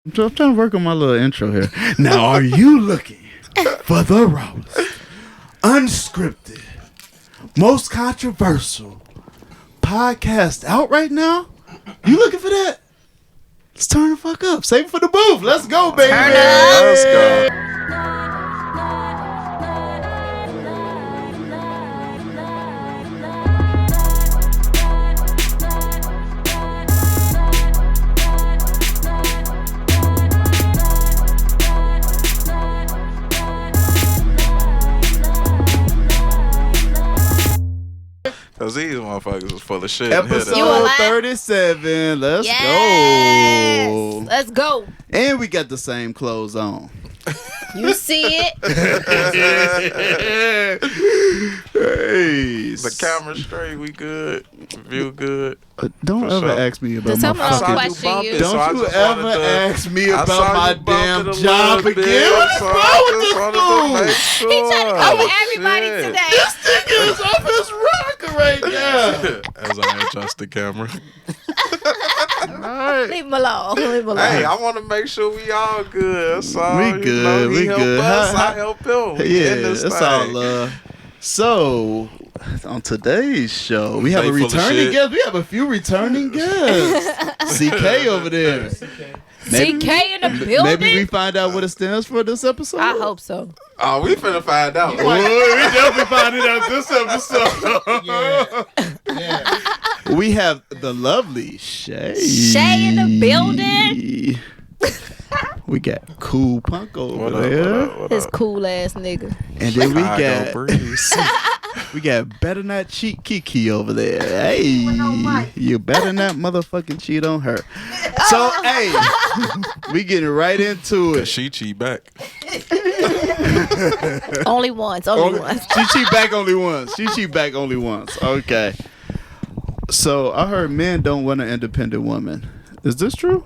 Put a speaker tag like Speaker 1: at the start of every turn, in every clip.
Speaker 1: I'm trying to work on my little intro here. Now, are you looking for the rawest, unscripted, most controversial podcast out right now? You looking for that? Let's turn the fuck up. Save it for the booth. Let's go, baby.
Speaker 2: Turn it up.
Speaker 3: Let's go. Cause these motherfuckers was full of shit.
Speaker 1: Episode 37. Let's go.
Speaker 2: Let's go.
Speaker 1: And we got the same clothes on.
Speaker 2: You see it?
Speaker 1: Hey.
Speaker 3: The camera straight, we good. View good.
Speaker 1: Don't
Speaker 3: For
Speaker 1: ever
Speaker 3: sure.
Speaker 1: ask me about
Speaker 2: Does
Speaker 1: my
Speaker 2: someone
Speaker 1: fucking...
Speaker 2: question you?
Speaker 3: So I
Speaker 1: Don't you
Speaker 3: just
Speaker 1: ever
Speaker 3: wanted to-
Speaker 1: ask me
Speaker 3: I
Speaker 1: about
Speaker 3: saw
Speaker 1: my
Speaker 3: you bumping
Speaker 1: damn
Speaker 3: a
Speaker 1: job
Speaker 3: little
Speaker 1: again.
Speaker 3: bit,
Speaker 1: What is
Speaker 3: so
Speaker 1: wrong
Speaker 3: I
Speaker 1: with
Speaker 3: just
Speaker 1: this
Speaker 3: wanted to
Speaker 1: fool?
Speaker 3: make
Speaker 2: He trying to
Speaker 3: sure.
Speaker 2: cover everybody
Speaker 3: Shit.
Speaker 2: today.
Speaker 1: This nigga is off his rocker right now.
Speaker 3: As I adjust the camera.
Speaker 2: Leave him alone. Leave him alone.
Speaker 3: Hey, I want to make sure we all good. So,
Speaker 1: We good,
Speaker 3: he
Speaker 1: we
Speaker 3: help
Speaker 1: good.
Speaker 3: us,
Speaker 1: How-
Speaker 3: I help him.
Speaker 1: Yeah,
Speaker 3: in this
Speaker 1: it's
Speaker 3: thing.
Speaker 1: all love. So, on today's show, we have
Speaker 3: They
Speaker 1: a
Speaker 3: full of
Speaker 1: returning
Speaker 3: shit.
Speaker 1: guest. We have a few returning guests. CK over there.
Speaker 2: CK in the building?
Speaker 1: Maybe we find out what it stands for this episode.
Speaker 2: I hope so.
Speaker 3: Oh, we finna find out.
Speaker 1: Boy, we definitely find it out this episode.
Speaker 4: Yeah.
Speaker 1: We have the lovely Shay.
Speaker 2: Shay in the building.
Speaker 1: We got Cool Punk over
Speaker 3: What up,
Speaker 1: there.
Speaker 3: what up,
Speaker 2: This cool ass nigga.
Speaker 1: And then we
Speaker 3: Chicago
Speaker 1: got
Speaker 3: breeze.
Speaker 1: we got Better Not Cheat Kiki over there. Hey, you better not motherfucking cheat on her. So, hey, we getting right into it.
Speaker 3: She cheat back.
Speaker 2: Only once. Only once.
Speaker 1: She cheat back only once. She cheat back only once. Okay. So, I heard men don't want an independent woman. Is this true?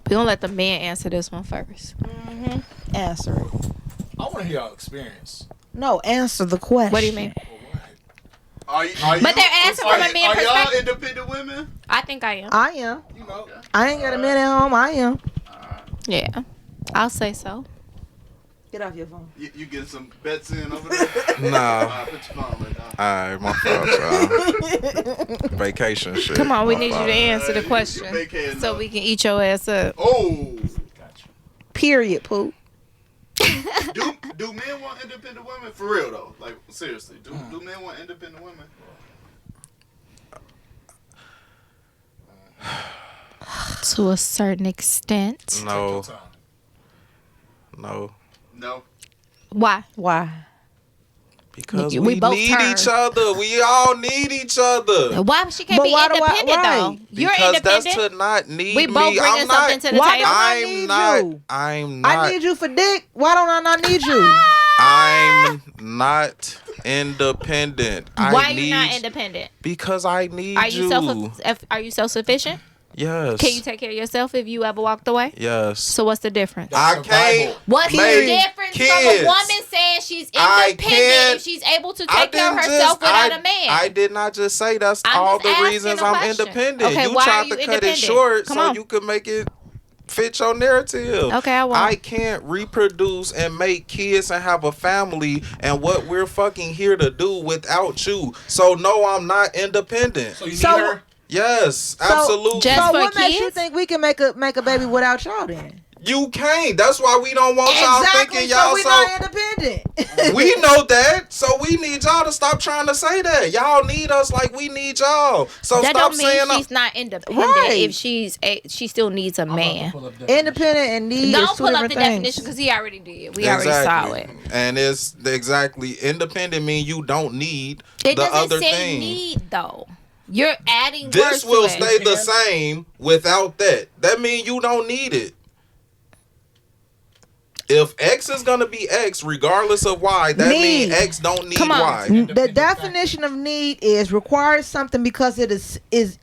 Speaker 2: We gonna let the man answer this one first.
Speaker 5: Answer it.
Speaker 4: I want to hear y'all experience.
Speaker 5: No, answer the question.
Speaker 2: What do you mean?
Speaker 1: Are
Speaker 2: But they're asking from a man
Speaker 1: Are y'all
Speaker 2: perspective.
Speaker 1: independent women?
Speaker 2: I think I am.
Speaker 5: I am.
Speaker 4: You know,
Speaker 5: I ain't got a man at home. I am.
Speaker 2: Yeah. I'll say so.
Speaker 5: Get off your phone.
Speaker 1: You getting some bets in over there?
Speaker 3: Nah.
Speaker 1: Put your phone right now.
Speaker 3: Alright, my fault, y'all. Vacation shit.
Speaker 2: Come on, we
Speaker 3: My
Speaker 2: need you
Speaker 3: fault.
Speaker 2: to answer the question
Speaker 1: vacating
Speaker 2: so
Speaker 1: up.
Speaker 2: we can eat your ass up.
Speaker 1: Oh.
Speaker 5: Period, Pooh.
Speaker 1: Do men want independent women? For real though. Like seriously. Do men want independent women?
Speaker 2: To a certain extent.
Speaker 3: No. No.
Speaker 2: Why?
Speaker 5: Why?
Speaker 3: Because
Speaker 2: We
Speaker 3: we
Speaker 2: both
Speaker 3: need
Speaker 2: turn.
Speaker 3: each other. We all need each other.
Speaker 2: Why she can't
Speaker 5: But
Speaker 2: be
Speaker 5: why do I-
Speaker 2: independent
Speaker 5: right.
Speaker 2: though? You're
Speaker 3: Because
Speaker 2: independent.
Speaker 3: that's to not need
Speaker 2: We both
Speaker 3: me.
Speaker 2: bringing
Speaker 3: I'm
Speaker 2: something
Speaker 3: not,
Speaker 2: to the
Speaker 5: Why
Speaker 2: table.
Speaker 5: do I
Speaker 3: I'm
Speaker 5: need
Speaker 3: not.
Speaker 5: you?
Speaker 3: I'm not.
Speaker 5: I need you for dick. Why don't I not need you?
Speaker 3: I'm not independent.
Speaker 2: Why
Speaker 3: I
Speaker 2: are
Speaker 3: need,
Speaker 2: you not independent?
Speaker 3: Because I need
Speaker 2: Are you self sufficient?
Speaker 3: Yes.
Speaker 2: Can you take care of yourself if you ever walked away?
Speaker 3: Yes.
Speaker 2: So what's the difference?
Speaker 3: I
Speaker 4: Survival.
Speaker 3: can't.
Speaker 2: What's the
Speaker 3: make
Speaker 2: difference from
Speaker 3: kids.
Speaker 2: a woman saying she's
Speaker 3: I
Speaker 2: independent
Speaker 3: can't-
Speaker 2: if she's able to
Speaker 3: I
Speaker 2: take care of
Speaker 3: didn't
Speaker 2: herself
Speaker 3: just-
Speaker 2: without
Speaker 3: I-
Speaker 2: a man?
Speaker 3: I did not just say that's
Speaker 2: I'm
Speaker 3: all
Speaker 2: just
Speaker 3: the
Speaker 2: asking
Speaker 3: reasons
Speaker 2: a
Speaker 3: I'm
Speaker 2: question.
Speaker 3: independent.
Speaker 2: Okay,
Speaker 3: you
Speaker 2: why are
Speaker 3: tried
Speaker 2: you
Speaker 3: to cut it
Speaker 2: independent?
Speaker 3: short
Speaker 2: Come
Speaker 3: so
Speaker 2: on.
Speaker 3: you could make it fit your narrative.
Speaker 2: Okay, I won't.
Speaker 3: I can't reproduce and make kids and have a family and what we're fucking here to do without you. So no, I'm not independent.
Speaker 4: So you need
Speaker 5: So-
Speaker 4: her?
Speaker 3: Yes, absolutely.
Speaker 2: Just
Speaker 5: So
Speaker 2: for
Speaker 5: what makes you
Speaker 2: kids?
Speaker 5: think we can make a baby without y'all then?
Speaker 3: You can't. That's why we don't want y'all thinking
Speaker 5: So
Speaker 3: y'all
Speaker 5: we not independent.
Speaker 3: we know that, so we need y'all to stop trying to say that. Y'all need us like we need y'all. So
Speaker 2: That
Speaker 3: stop
Speaker 2: don't mean
Speaker 3: saying
Speaker 2: she's not independent
Speaker 5: Right.
Speaker 2: if she still needs a man.
Speaker 5: Independent and need is
Speaker 2: Don't
Speaker 5: two
Speaker 2: pull up the
Speaker 5: different things.
Speaker 2: definition because he already did. We already saw it.
Speaker 3: And it's exactly independent mean you don't need
Speaker 2: It
Speaker 3: the
Speaker 2: doesn't
Speaker 3: other
Speaker 2: say
Speaker 3: thing.
Speaker 2: need though. You're adding words
Speaker 3: This
Speaker 2: to
Speaker 3: will
Speaker 2: it.
Speaker 3: stay the same without that. That means you don't need it. If X is gonna be X, regardless of Y, that means
Speaker 5: Need.
Speaker 3: X don't need
Speaker 2: Come on.
Speaker 3: Y.
Speaker 5: The definition of need is requires something because it is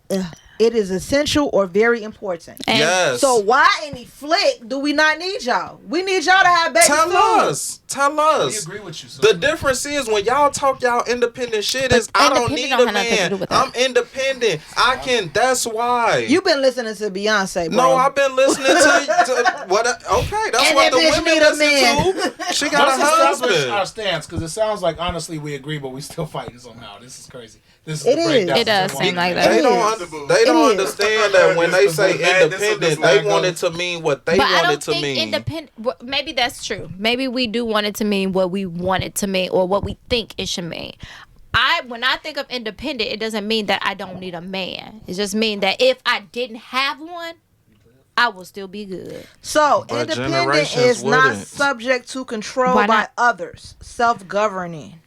Speaker 5: It is essential or very important.
Speaker 2: And
Speaker 3: Yes.
Speaker 5: So why in the flick do we not need y'all? We need y'all to have baby
Speaker 3: Tell
Speaker 5: food.
Speaker 3: us. Tell
Speaker 4: We
Speaker 3: us.
Speaker 4: agree with you. So
Speaker 3: The difference is when y'all talk y'all independent shit is I don't
Speaker 2: independent
Speaker 3: need
Speaker 2: don't
Speaker 3: a
Speaker 2: have nothing to
Speaker 3: man.
Speaker 2: do with that.
Speaker 3: I'm independent. I can. That's why.
Speaker 5: You've been listening to Beyonce, bro.
Speaker 3: No, I've been listening to what? Okay, that's
Speaker 5: And
Speaker 3: what the
Speaker 5: that bitch
Speaker 3: women
Speaker 5: need a
Speaker 3: listen to. She got
Speaker 4: let's
Speaker 3: a
Speaker 4: establish
Speaker 3: husband.
Speaker 4: our stance because it sounds like honestly we agree, but we still fighting somehow. This is crazy. This is
Speaker 5: It
Speaker 4: the
Speaker 5: is.
Speaker 4: breakdown.
Speaker 2: It does seem like that.
Speaker 3: They
Speaker 5: It
Speaker 3: don't.
Speaker 5: is.
Speaker 3: They don't
Speaker 5: It is.
Speaker 3: understand that when they say
Speaker 6: The madness of
Speaker 3: independent,
Speaker 6: this
Speaker 3: they
Speaker 6: language.
Speaker 3: want it to mean what they
Speaker 2: But I
Speaker 3: want it
Speaker 2: don't
Speaker 3: to
Speaker 2: think
Speaker 3: mean.
Speaker 2: independent. Maybe that's true. Maybe we do want it to mean what we want it to mean or what we think it should mean. When I think of independent, it doesn't mean that I don't need a man. It just means that if I didn't have one, I will still be good.
Speaker 5: So
Speaker 3: But
Speaker 5: independent
Speaker 3: generations
Speaker 5: is not
Speaker 3: wouldn't.
Speaker 5: subject to control
Speaker 2: Why
Speaker 5: by
Speaker 2: not?
Speaker 5: others. Self-governing.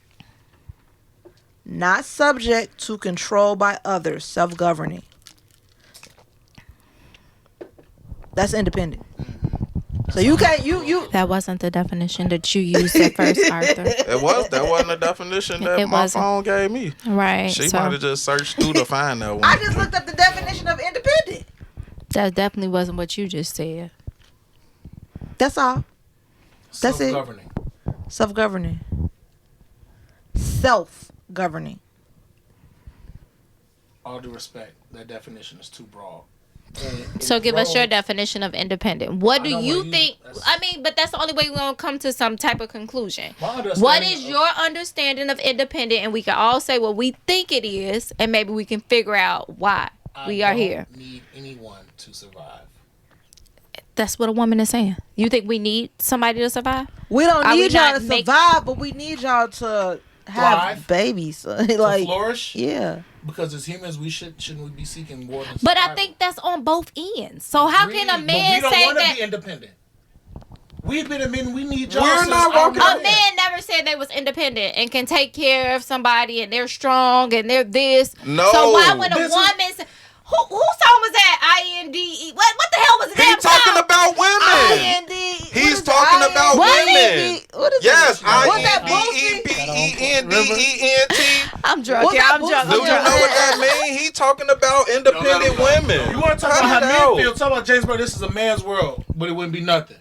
Speaker 5: Not subject to control by others. Self-governing. That's independent. So you can't you
Speaker 2: That wasn't the definition that you used at first, Arthur.
Speaker 3: That wasn't the definition that
Speaker 2: It
Speaker 3: my
Speaker 2: wasn't.
Speaker 3: phone gave me.
Speaker 2: Right.
Speaker 3: She
Speaker 2: so
Speaker 3: might have just searched through to find that one.
Speaker 5: I just looked up the definition of independent.
Speaker 2: that definitely wasn't what you just said.
Speaker 5: That's all. That's it.
Speaker 4: Self-governing.
Speaker 5: Self-governing. Self-governing.
Speaker 4: All due respect, that definition is too broad.
Speaker 2: So give us your definition of independent. What do
Speaker 4: I don't
Speaker 2: you
Speaker 4: wanna
Speaker 2: think?
Speaker 4: use-
Speaker 2: I mean, but that's the only way we're going to come to some type of conclusion.
Speaker 4: My understanding
Speaker 2: What is
Speaker 4: of-
Speaker 2: your understanding of independent? And we can all say what we think it is, and maybe we can figure out why we are here.
Speaker 4: I don't need anyone to survive.
Speaker 2: That's what a woman is saying. You think we need somebody to survive?
Speaker 5: We don't
Speaker 2: Are we
Speaker 5: need y'all
Speaker 2: not
Speaker 5: to
Speaker 2: make-
Speaker 5: survive, but we need y'all to have
Speaker 4: Thrive?
Speaker 5: babies.
Speaker 4: To
Speaker 5: like,
Speaker 4: flourish?
Speaker 5: yeah.
Speaker 4: Because as humans, shouldn't we be seeking more than
Speaker 2: But I
Speaker 4: survival?
Speaker 2: think that's on both ends. So how can a
Speaker 4: Agreed,
Speaker 2: man
Speaker 4: but we
Speaker 2: say
Speaker 4: don't want to
Speaker 2: that?
Speaker 4: be independent. We've been admitting we need y'all.
Speaker 3: We're
Speaker 4: since
Speaker 3: not
Speaker 4: our
Speaker 3: walking-
Speaker 2: A
Speaker 4: beginning.
Speaker 2: man never said they was independent and can take care of somebody and they're strong and they're this.
Speaker 3: No.
Speaker 2: So why when a
Speaker 4: This is-
Speaker 2: woman say, who song was that? INDE. What the hell was the damn
Speaker 3: He's talking
Speaker 2: song?
Speaker 3: about women.
Speaker 5: IND.
Speaker 3: He's talking about
Speaker 2: What?
Speaker 3: women.
Speaker 5: What is
Speaker 3: Yes,
Speaker 5: that?
Speaker 3: I
Speaker 5: What's that
Speaker 3: N
Speaker 5: bullshit?
Speaker 3: D E P E N D E N T.
Speaker 2: I'm drunk.
Speaker 5: What's
Speaker 2: Yeah,
Speaker 5: that
Speaker 2: I'm drunk.
Speaker 3: Do you know what that means? He talking about independent women.
Speaker 4: You want to talk
Speaker 3: Cut
Speaker 4: about
Speaker 3: it
Speaker 4: how
Speaker 3: out.
Speaker 4: men feel? Talk about James Brown. This is a man's world, but it wouldn't be nothing.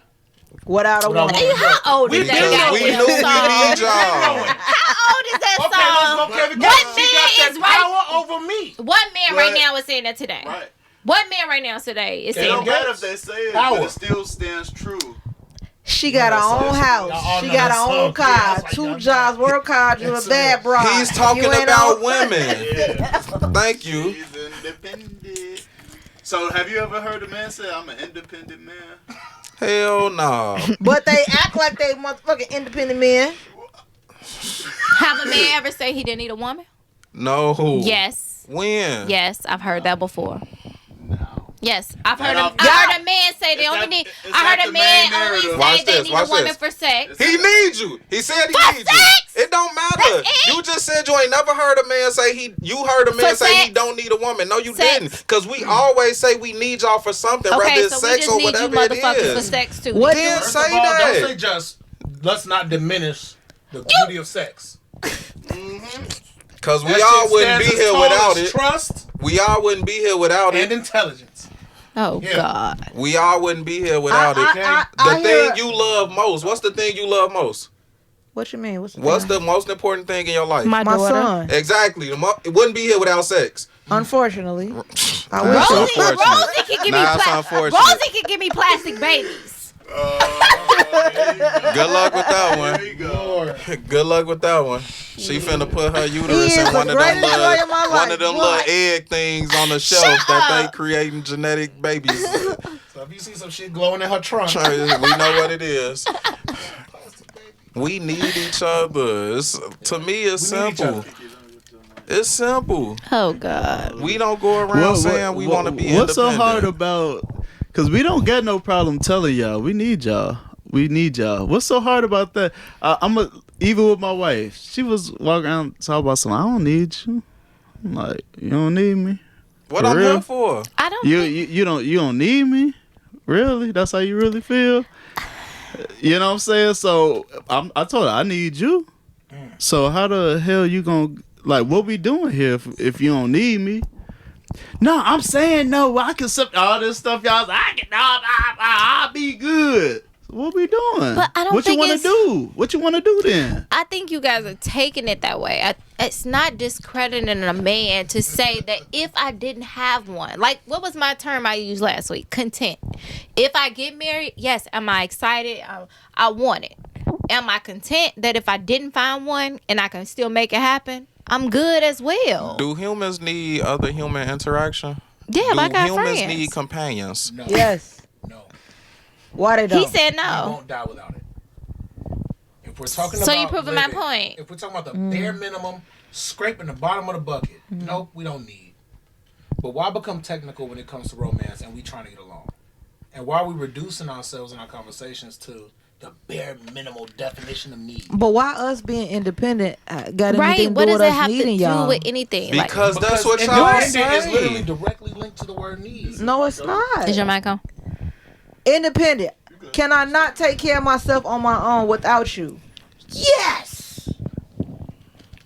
Speaker 5: Without a
Speaker 4: Without
Speaker 5: woman.
Speaker 4: a woman.
Speaker 2: How old is
Speaker 4: We
Speaker 2: that
Speaker 3: Because
Speaker 2: goddamn
Speaker 3: we knew we
Speaker 2: song?
Speaker 3: need y'all.
Speaker 2: How old is that
Speaker 4: Okay, let's go,
Speaker 2: song?
Speaker 4: Kevin.
Speaker 2: What
Speaker 4: She got
Speaker 2: man
Speaker 4: that
Speaker 2: is right?
Speaker 4: power over me.
Speaker 2: What man right
Speaker 6: But-
Speaker 2: now is saying that today?
Speaker 6: Right.
Speaker 2: What man right now today is
Speaker 6: It
Speaker 2: saying
Speaker 6: don't
Speaker 2: that?
Speaker 6: matter if they say it,
Speaker 4: Power.
Speaker 6: but it still stands true.
Speaker 5: She got her own
Speaker 4: Y'all
Speaker 5: house.
Speaker 4: all
Speaker 5: She
Speaker 4: know
Speaker 5: got
Speaker 4: that
Speaker 5: her own
Speaker 4: song. Yeah,
Speaker 5: car.
Speaker 4: that's why
Speaker 5: 2
Speaker 4: y'all
Speaker 5: jobs, work card. You a
Speaker 4: It's
Speaker 5: bad bride.
Speaker 3: He's talking
Speaker 5: You ain't
Speaker 3: about
Speaker 5: on-
Speaker 3: women.
Speaker 6: Yeah.
Speaker 3: Thank you.
Speaker 6: He's independent. So have you ever heard a man say, I'm an independent man?
Speaker 3: Hell no.
Speaker 5: But they act like they motherfucking independent men.
Speaker 2: Have a man ever say he didn't need a woman?
Speaker 3: No.
Speaker 2: Yes.
Speaker 3: When?
Speaker 2: Yes, I've heard that before.
Speaker 6: No.
Speaker 2: Yes, I've heard
Speaker 6: That
Speaker 2: I heard a man say they
Speaker 6: is
Speaker 2: only
Speaker 6: that-
Speaker 2: need.
Speaker 6: is
Speaker 2: I
Speaker 6: that
Speaker 2: heard a
Speaker 6: the
Speaker 2: man
Speaker 6: main
Speaker 2: only
Speaker 6: narrative?
Speaker 2: say
Speaker 3: Watch
Speaker 2: they
Speaker 3: this,
Speaker 2: need
Speaker 3: watch
Speaker 2: a woman
Speaker 3: this.
Speaker 2: for sex.
Speaker 3: He needs you. He said he
Speaker 2: For
Speaker 3: needs you.
Speaker 2: sex?
Speaker 3: It don't matter.
Speaker 2: That's it?
Speaker 3: You just said you ain't never heard a man say you heard a man
Speaker 2: For
Speaker 3: say he
Speaker 2: sex?
Speaker 3: don't need a woman. No, you
Speaker 2: Sex.
Speaker 3: didn't. Because we always say we need y'all for something, whether
Speaker 2: Okay,
Speaker 3: it's
Speaker 2: so we
Speaker 3: sex
Speaker 2: just
Speaker 3: or
Speaker 2: need you
Speaker 3: whatever it
Speaker 2: motherfuckers for
Speaker 3: is.
Speaker 2: sex too.
Speaker 5: What?
Speaker 3: Can't
Speaker 4: First
Speaker 3: say
Speaker 4: of all,
Speaker 3: that.
Speaker 4: don't say just. Let's not diminish the beauty of sex.
Speaker 3: Because we
Speaker 4: That
Speaker 3: all
Speaker 4: shit
Speaker 3: wouldn't be
Speaker 4: stands as
Speaker 3: here
Speaker 4: tall
Speaker 3: without
Speaker 4: as
Speaker 3: it.
Speaker 4: Trust
Speaker 3: We all wouldn't be here without
Speaker 4: and
Speaker 3: it.
Speaker 4: intelligence.
Speaker 2: Oh
Speaker 4: Yeah.
Speaker 2: God.
Speaker 3: We all wouldn't be here without it.
Speaker 5: I
Speaker 3: The
Speaker 5: hear-
Speaker 3: thing you love most. What's the thing you love most?
Speaker 5: What you mean?
Speaker 3: What's the most important thing in your life?
Speaker 2: My
Speaker 5: My
Speaker 2: daughter.
Speaker 5: son.
Speaker 3: Exactly. It wouldn't be here without sex.
Speaker 5: Unfortunately. I wish
Speaker 3: That's
Speaker 5: so.
Speaker 3: unfortunate.
Speaker 2: Rosie can give me
Speaker 3: Nah, it's
Speaker 2: plastic.
Speaker 3: unfortunate.
Speaker 2: Rosie can give me plastic babies.
Speaker 6: There you go.
Speaker 3: Good luck with that
Speaker 6: There
Speaker 3: one.
Speaker 6: you go.
Speaker 4: Lord.
Speaker 3: Good luck with that one. She finna put her
Speaker 5: He
Speaker 3: uterus
Speaker 5: is
Speaker 3: in
Speaker 5: the
Speaker 3: one of them
Speaker 5: greatest joy of my
Speaker 3: one
Speaker 5: life.
Speaker 3: of them
Speaker 5: What?
Speaker 3: little egg things on the shelf
Speaker 2: Shut
Speaker 3: that
Speaker 2: up.
Speaker 3: they creating genetic babies.
Speaker 4: So if you see some shit glowing in her trunk,
Speaker 3: We know what it is. We need each other. To me, it's
Speaker 4: We need each
Speaker 3: simple.
Speaker 4: other.
Speaker 3: It's simple.
Speaker 2: Oh God.
Speaker 3: We don't go around saying we want to be
Speaker 1: What's so
Speaker 3: independent.
Speaker 1: hard about? Because we don't get no problem telling y'all we need y'all. We need y'all. What's so hard about that? Even with my wife, she was walking around talking about something. I don't need you. I'm like, you don't need me.
Speaker 3: What
Speaker 1: For
Speaker 3: I'm
Speaker 1: real?
Speaker 3: here for?
Speaker 2: I don't.
Speaker 1: You
Speaker 2: think,
Speaker 1: you don't need me. Really? That's how you really feel? You know what I'm saying? So I told her I need you. So how the hell you gonna like what we doing here if you don't need me? No, I'm saying no. I can all this stuff, y'all. I'll be good. What we doing?
Speaker 2: But I don't
Speaker 1: what
Speaker 2: think
Speaker 1: you want to do? What you want to do then?
Speaker 2: I think you guys are taking it that way. It's not discrediting a man to say that if I didn't have one, like what was my term I used last week? Content. If I get married, yes, am I excited? I want it. Am I content that if I didn't find one and I can still make it happen, I'm good as well.
Speaker 3: Do humans need other human interaction?
Speaker 2: Yeah, but I got
Speaker 3: Do humans
Speaker 2: friends.
Speaker 3: need companions?
Speaker 4: No.
Speaker 5: Yes.
Speaker 4: No.
Speaker 5: Why they don't?
Speaker 2: He said
Speaker 4: You
Speaker 2: no.
Speaker 4: won't die without it. If we're talking
Speaker 2: So
Speaker 4: about
Speaker 2: you proving my
Speaker 4: living-
Speaker 2: point.
Speaker 4: If we're talking about the bare minimum, scraping the bottom of the bucket, nope, we don't need. But why become technical when it comes to romance and we trying to get along? And why are we reducing ourselves in our conversations to the bare minimal definition of need?
Speaker 5: But why us being independent got
Speaker 2: Right?
Speaker 5: anything to
Speaker 2: What
Speaker 5: do
Speaker 2: does
Speaker 5: with
Speaker 2: it
Speaker 5: us
Speaker 2: have to
Speaker 5: needing
Speaker 2: do
Speaker 5: y'all?
Speaker 2: with anything?
Speaker 3: Because that's what y'all
Speaker 4: independent is literally
Speaker 3: say.
Speaker 4: directly linked to the word need.
Speaker 5: No, it's not.
Speaker 2: Is your mic on?
Speaker 5: Independent. Can I not take care of myself on my own without you? Yes.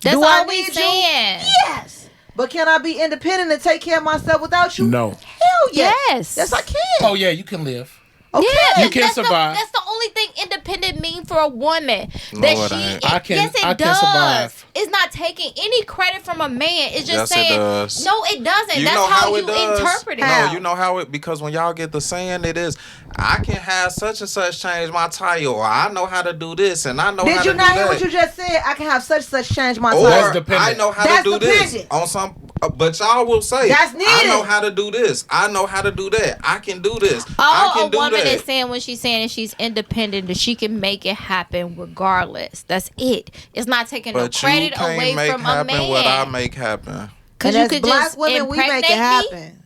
Speaker 2: That's
Speaker 5: Do
Speaker 2: all
Speaker 5: I
Speaker 2: we
Speaker 5: need you?
Speaker 2: saying.
Speaker 5: Yes. But can I be independent and take care of myself without you?
Speaker 4: No.
Speaker 5: Hell yes.
Speaker 2: Yes.
Speaker 5: Yes, I can.
Speaker 4: Oh yeah, you can live.
Speaker 5: Okay.
Speaker 2: Yeah,
Speaker 4: You can
Speaker 2: that's
Speaker 4: survive.
Speaker 2: That's the only thing independent mean for a woman.
Speaker 3: No,
Speaker 2: That
Speaker 3: it
Speaker 2: she,
Speaker 3: ain't.
Speaker 4: I can-
Speaker 2: yes, it
Speaker 4: I can
Speaker 2: does.
Speaker 4: survive.
Speaker 2: It's not taking any credit from a man. It's just
Speaker 3: Yes, it
Speaker 2: saying,
Speaker 3: does.
Speaker 2: no, it doesn't.
Speaker 3: You
Speaker 2: That's
Speaker 3: know
Speaker 2: how
Speaker 3: it
Speaker 2: you
Speaker 3: does?
Speaker 2: interpret it.
Speaker 5: How?
Speaker 3: No, you know how it, because when y'all get the saying, it is, I can have such and such change my tire, or I know how to do this, and I know how
Speaker 5: Did
Speaker 3: to
Speaker 5: you
Speaker 3: do
Speaker 5: not hear
Speaker 3: that.
Speaker 5: what you just said? I can have such change my
Speaker 3: Or
Speaker 4: That's
Speaker 5: life.
Speaker 4: dependent.
Speaker 3: I know how
Speaker 5: That's
Speaker 3: to do this
Speaker 5: dependent.
Speaker 3: on some, but y'all will say,
Speaker 5: That's needed.
Speaker 3: I know how to do this. I know how to do that. I can do this. I
Speaker 2: All
Speaker 3: can
Speaker 2: a
Speaker 3: do
Speaker 2: woman
Speaker 3: that.
Speaker 2: is saying when she's saying that she's independent, that she can make it happen regardless. That's it. It's not taking
Speaker 3: But
Speaker 2: no credit
Speaker 3: you can't
Speaker 2: away
Speaker 3: make
Speaker 2: from a
Speaker 3: happen what I
Speaker 2: man.
Speaker 3: make happen.
Speaker 2: Because
Speaker 5: And
Speaker 2: you
Speaker 5: as
Speaker 2: could
Speaker 5: black
Speaker 2: just
Speaker 5: women, we make
Speaker 2: impregnate
Speaker 5: it
Speaker 2: me.
Speaker 5: happen.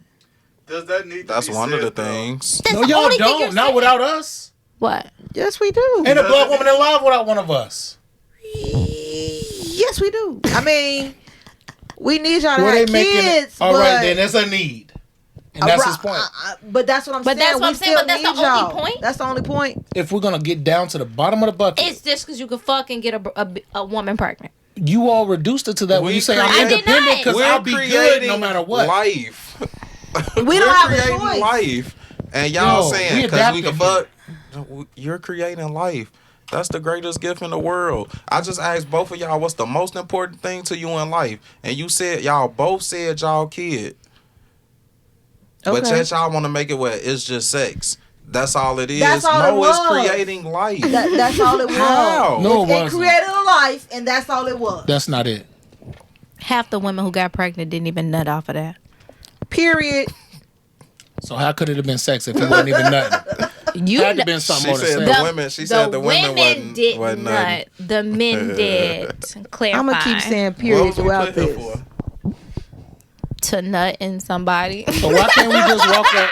Speaker 6: Does that need to
Speaker 3: That's
Speaker 6: be
Speaker 3: one of
Speaker 6: said,
Speaker 3: the
Speaker 6: though?
Speaker 3: things.
Speaker 2: That's
Speaker 4: No,
Speaker 2: the
Speaker 4: y'all
Speaker 2: only thing you're
Speaker 4: don't. Not
Speaker 2: saying.
Speaker 4: without us.
Speaker 2: What?
Speaker 5: Yes, we do.
Speaker 4: Ain't a black woman alive without one of us.
Speaker 5: Yes, we do. I mean, we need y'all to
Speaker 4: Where
Speaker 5: have
Speaker 4: they making
Speaker 5: kids.
Speaker 4: it? All
Speaker 5: but,
Speaker 4: right, then it's a need, and that's his point.
Speaker 5: But that's what I'm
Speaker 2: But
Speaker 5: saying.
Speaker 2: that's what
Speaker 5: We
Speaker 2: I'm saying,
Speaker 5: still
Speaker 2: but that's the
Speaker 5: need
Speaker 2: only
Speaker 5: y'all.
Speaker 2: point.
Speaker 5: That's the only point.
Speaker 4: If we're gonna get down to the bottom of the bucket,
Speaker 2: It's just because you could fucking get a woman pregnant.
Speaker 4: you all reduced it to that when
Speaker 3: We
Speaker 4: you say I'm
Speaker 3: create-
Speaker 2: I did
Speaker 4: independent
Speaker 2: not.
Speaker 4: because
Speaker 3: We're
Speaker 4: I'll be good
Speaker 3: creating
Speaker 4: no matter what.
Speaker 3: Life.
Speaker 5: We don't have a
Speaker 3: creating
Speaker 5: choice.
Speaker 3: life, and y'all
Speaker 4: Yo,
Speaker 3: saying
Speaker 4: we
Speaker 3: because we can
Speaker 4: adapting
Speaker 3: fuck. You're creating life. That's the greatest gift in the world. I just asked both of y'all, what's the most important thing to you in life? And you said y'all both said y'all kid. But
Speaker 5: Okay.
Speaker 3: yet y'all want to make it where it's just sex. That's all it is.
Speaker 5: That's all
Speaker 3: no,
Speaker 5: it
Speaker 3: it's
Speaker 5: was.
Speaker 3: creating life.
Speaker 5: That's all it was.
Speaker 3: How?
Speaker 4: No, it
Speaker 5: It
Speaker 4: wasn't.
Speaker 5: created a life, and that's all it was.
Speaker 4: That's not it.
Speaker 2: Half the women who got pregnant didn't even nut off of that.
Speaker 5: Period.
Speaker 4: So how could it have been sex if it wasn't even nothing?
Speaker 2: You
Speaker 4: Had to
Speaker 2: nut-
Speaker 4: been something
Speaker 3: She
Speaker 4: on
Speaker 3: said
Speaker 4: the
Speaker 3: the
Speaker 4: sex.
Speaker 3: women. She said the women wasn't
Speaker 2: didn't
Speaker 3: wasn't
Speaker 2: nut.
Speaker 3: nothing.
Speaker 2: The men did. Clarify.
Speaker 5: I'm gonna keep saying
Speaker 3: What
Speaker 5: period
Speaker 3: was we
Speaker 5: throughout
Speaker 3: put here
Speaker 5: this.
Speaker 3: for?
Speaker 2: to nut in somebody.
Speaker 4: So why can't we just walk up?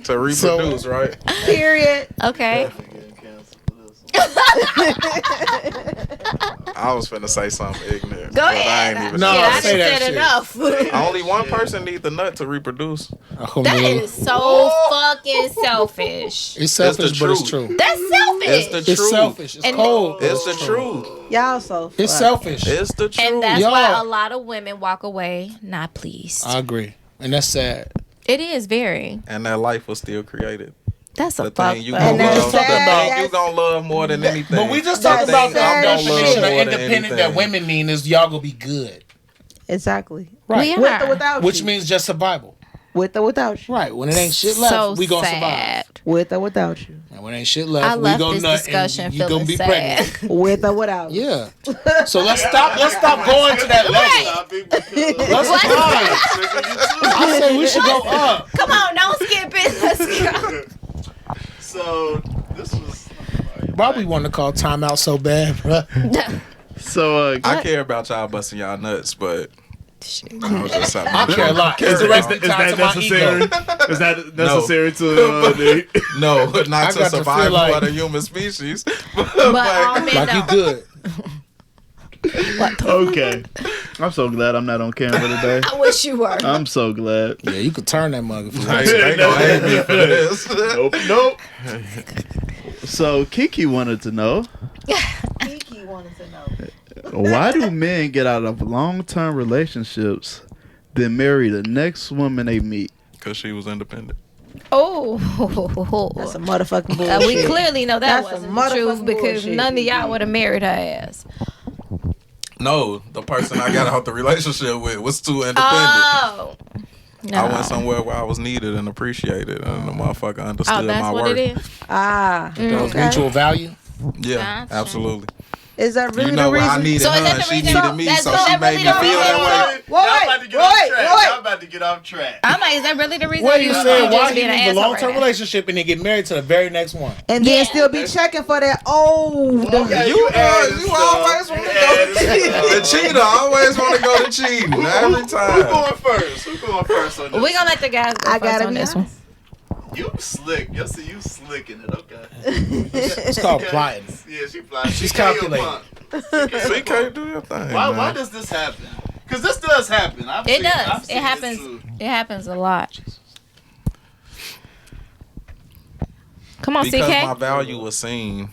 Speaker 3: To reproduce, right?
Speaker 5: Period.
Speaker 2: Okay.
Speaker 6: Getting canceled for this one.
Speaker 3: I was finna say something ignorant.
Speaker 2: Go
Speaker 3: but
Speaker 2: ahead.
Speaker 3: I ain't even
Speaker 4: No,
Speaker 2: yeah, I
Speaker 4: say
Speaker 2: done
Speaker 4: that
Speaker 2: said
Speaker 4: shit.
Speaker 2: enough.
Speaker 3: Only one person need the nut to reproduce.
Speaker 2: That is so fucking selfish.
Speaker 4: It's selfish,
Speaker 3: the
Speaker 4: but it's
Speaker 3: truth.
Speaker 4: true.
Speaker 2: That's selfish.
Speaker 3: It's the
Speaker 4: It's
Speaker 3: truth.
Speaker 4: selfish. It's
Speaker 2: And-
Speaker 4: cold.
Speaker 3: It's the truth.
Speaker 5: Y'all so
Speaker 4: It's
Speaker 5: fucked.
Speaker 4: selfish.
Speaker 3: It's the truth.
Speaker 2: And that's
Speaker 4: Y'all-
Speaker 2: why a lot of women walk away not pleased.
Speaker 4: I agree, and that's sad.
Speaker 2: It is very.
Speaker 3: And that life was still created.
Speaker 2: That's a
Speaker 3: The
Speaker 2: fuck.
Speaker 3: thing you
Speaker 2: up.
Speaker 3: gonna
Speaker 5: And that's
Speaker 3: love, the
Speaker 5: sad.
Speaker 3: thing you gonna love more than anything.
Speaker 4: But we just
Speaker 3: The
Speaker 4: talked
Speaker 3: thing
Speaker 4: about the
Speaker 5: I'm gonna love
Speaker 4: definition of
Speaker 3: more than
Speaker 4: independent that
Speaker 3: anything.
Speaker 4: women mean is y'all gonna be good,
Speaker 5: Exactly.
Speaker 4: right?
Speaker 2: We
Speaker 5: With
Speaker 2: are.
Speaker 5: or without
Speaker 4: Which
Speaker 5: you.
Speaker 4: means just survival,
Speaker 5: With or without you.
Speaker 4: right? When it ain't shit left,
Speaker 2: So
Speaker 4: we gonna
Speaker 2: sad.
Speaker 5: With or without you.
Speaker 4: survive. And when ain't shit left,
Speaker 2: I
Speaker 4: we
Speaker 2: left
Speaker 4: gonna
Speaker 2: this
Speaker 4: nut
Speaker 2: discussion
Speaker 4: and you gonna
Speaker 2: feeling
Speaker 4: be
Speaker 2: sad.
Speaker 4: pregnant.
Speaker 5: With or without you.
Speaker 4: Yeah. So let's stop. Let's stop going to that level.
Speaker 6: Topic because
Speaker 4: Let's
Speaker 2: What?
Speaker 4: climb.
Speaker 6: triggered you too.
Speaker 4: I say we should go up.
Speaker 2: Come on, don't skip it. Let's go.
Speaker 6: So this was.
Speaker 4: Why we want to call timeout so bad, bro?
Speaker 1: So,
Speaker 3: I care about y'all busting y'all nuts, but I was just saying.
Speaker 4: I care a lot. It's directed
Speaker 1: is
Speaker 4: time
Speaker 1: that
Speaker 4: to my
Speaker 1: necessary?
Speaker 4: ego.
Speaker 1: Is that necessary to?
Speaker 3: No,
Speaker 4: I
Speaker 3: not to
Speaker 4: got to
Speaker 3: survive
Speaker 4: feel like-
Speaker 3: for the human species.
Speaker 2: But all men
Speaker 4: Like you
Speaker 2: know.
Speaker 4: good.
Speaker 1: Okay, I'm so glad I'm not on camera today.
Speaker 2: I wish you were.
Speaker 1: I'm so glad.
Speaker 4: Yeah, you could turn that mug if you
Speaker 3: They
Speaker 4: want to.
Speaker 3: they gonna hate me for this.
Speaker 1: Nope. So Kiki wanted to know.
Speaker 5: Kiki wanted to know.
Speaker 1: Why do men get out of long-term relationships then marry the next woman they meet?
Speaker 3: Because she was independent.
Speaker 2: Oh,
Speaker 5: That's a motherfucking bullshit.
Speaker 2: we clearly know that
Speaker 5: That's
Speaker 2: wasn't
Speaker 5: some
Speaker 2: the truth
Speaker 5: motherfucking
Speaker 2: because
Speaker 5: bullshit.
Speaker 2: none of y'all would have married her ass.
Speaker 3: No, the person I got out the relationship with was too independent.
Speaker 2: Oh, no.
Speaker 3: I went somewhere where I was needed and appreciated, and the motherfucker understood
Speaker 2: that's
Speaker 3: my
Speaker 2: what
Speaker 3: worth.
Speaker 2: it is.
Speaker 5: Ah.
Speaker 4: There was
Speaker 5: Okay.
Speaker 4: mutual value.
Speaker 3: Yeah,
Speaker 2: Gotcha.
Speaker 3: absolutely.
Speaker 5: Is that really
Speaker 3: You know
Speaker 5: the
Speaker 3: where I
Speaker 5: reason?
Speaker 3: needed
Speaker 2: So is
Speaker 3: her
Speaker 2: that
Speaker 3: and
Speaker 2: the
Speaker 3: she
Speaker 2: reason-
Speaker 3: needed me,
Speaker 2: that's-
Speaker 3: so
Speaker 2: so
Speaker 3: she
Speaker 2: that
Speaker 3: made
Speaker 2: really
Speaker 3: me
Speaker 2: the
Speaker 3: feel
Speaker 2: reason-
Speaker 3: that way.
Speaker 6: Y'all about to get off track.
Speaker 5: Roy.
Speaker 6: Y'all about to get off track.
Speaker 2: I'm like, is that really the reason?
Speaker 4: Well,
Speaker 2: or
Speaker 4: you
Speaker 2: just
Speaker 4: said why
Speaker 2: being
Speaker 4: he
Speaker 2: an
Speaker 4: leave a
Speaker 2: asshole
Speaker 4: long-term
Speaker 2: right now?
Speaker 4: relationship and then get married to the very next one?
Speaker 5: And then
Speaker 2: Yeah.
Speaker 5: still be checking for that old.
Speaker 6: Okay,
Speaker 3: You
Speaker 6: added
Speaker 3: always
Speaker 6: stuff.
Speaker 3: want to
Speaker 6: You
Speaker 3: go
Speaker 6: added
Speaker 3: to cheating.
Speaker 6: stuff.
Speaker 3: The cheater always want to go to cheating every
Speaker 6: Who
Speaker 3: time.
Speaker 6: going first? Who going first on this?
Speaker 2: We're gonna let the guys go
Speaker 5: I
Speaker 2: first
Speaker 5: gotta
Speaker 2: on
Speaker 5: be
Speaker 2: this one.
Speaker 5: honest.
Speaker 6: You slick. You see you slicking it. Okay.
Speaker 4: It's called plotting.
Speaker 6: Yeah, she plotting.
Speaker 4: She's
Speaker 6: She can't
Speaker 4: calculating.
Speaker 6: even
Speaker 3: So you can't do your thing.
Speaker 6: Why
Speaker 3: man.
Speaker 6: does this happen? Because this does happen. I've
Speaker 2: It
Speaker 6: seen, I've
Speaker 2: does.
Speaker 6: seen
Speaker 2: It happens.
Speaker 6: too.
Speaker 2: It happens a lot. Come on,
Speaker 3: Because
Speaker 2: CK.
Speaker 3: my value was seen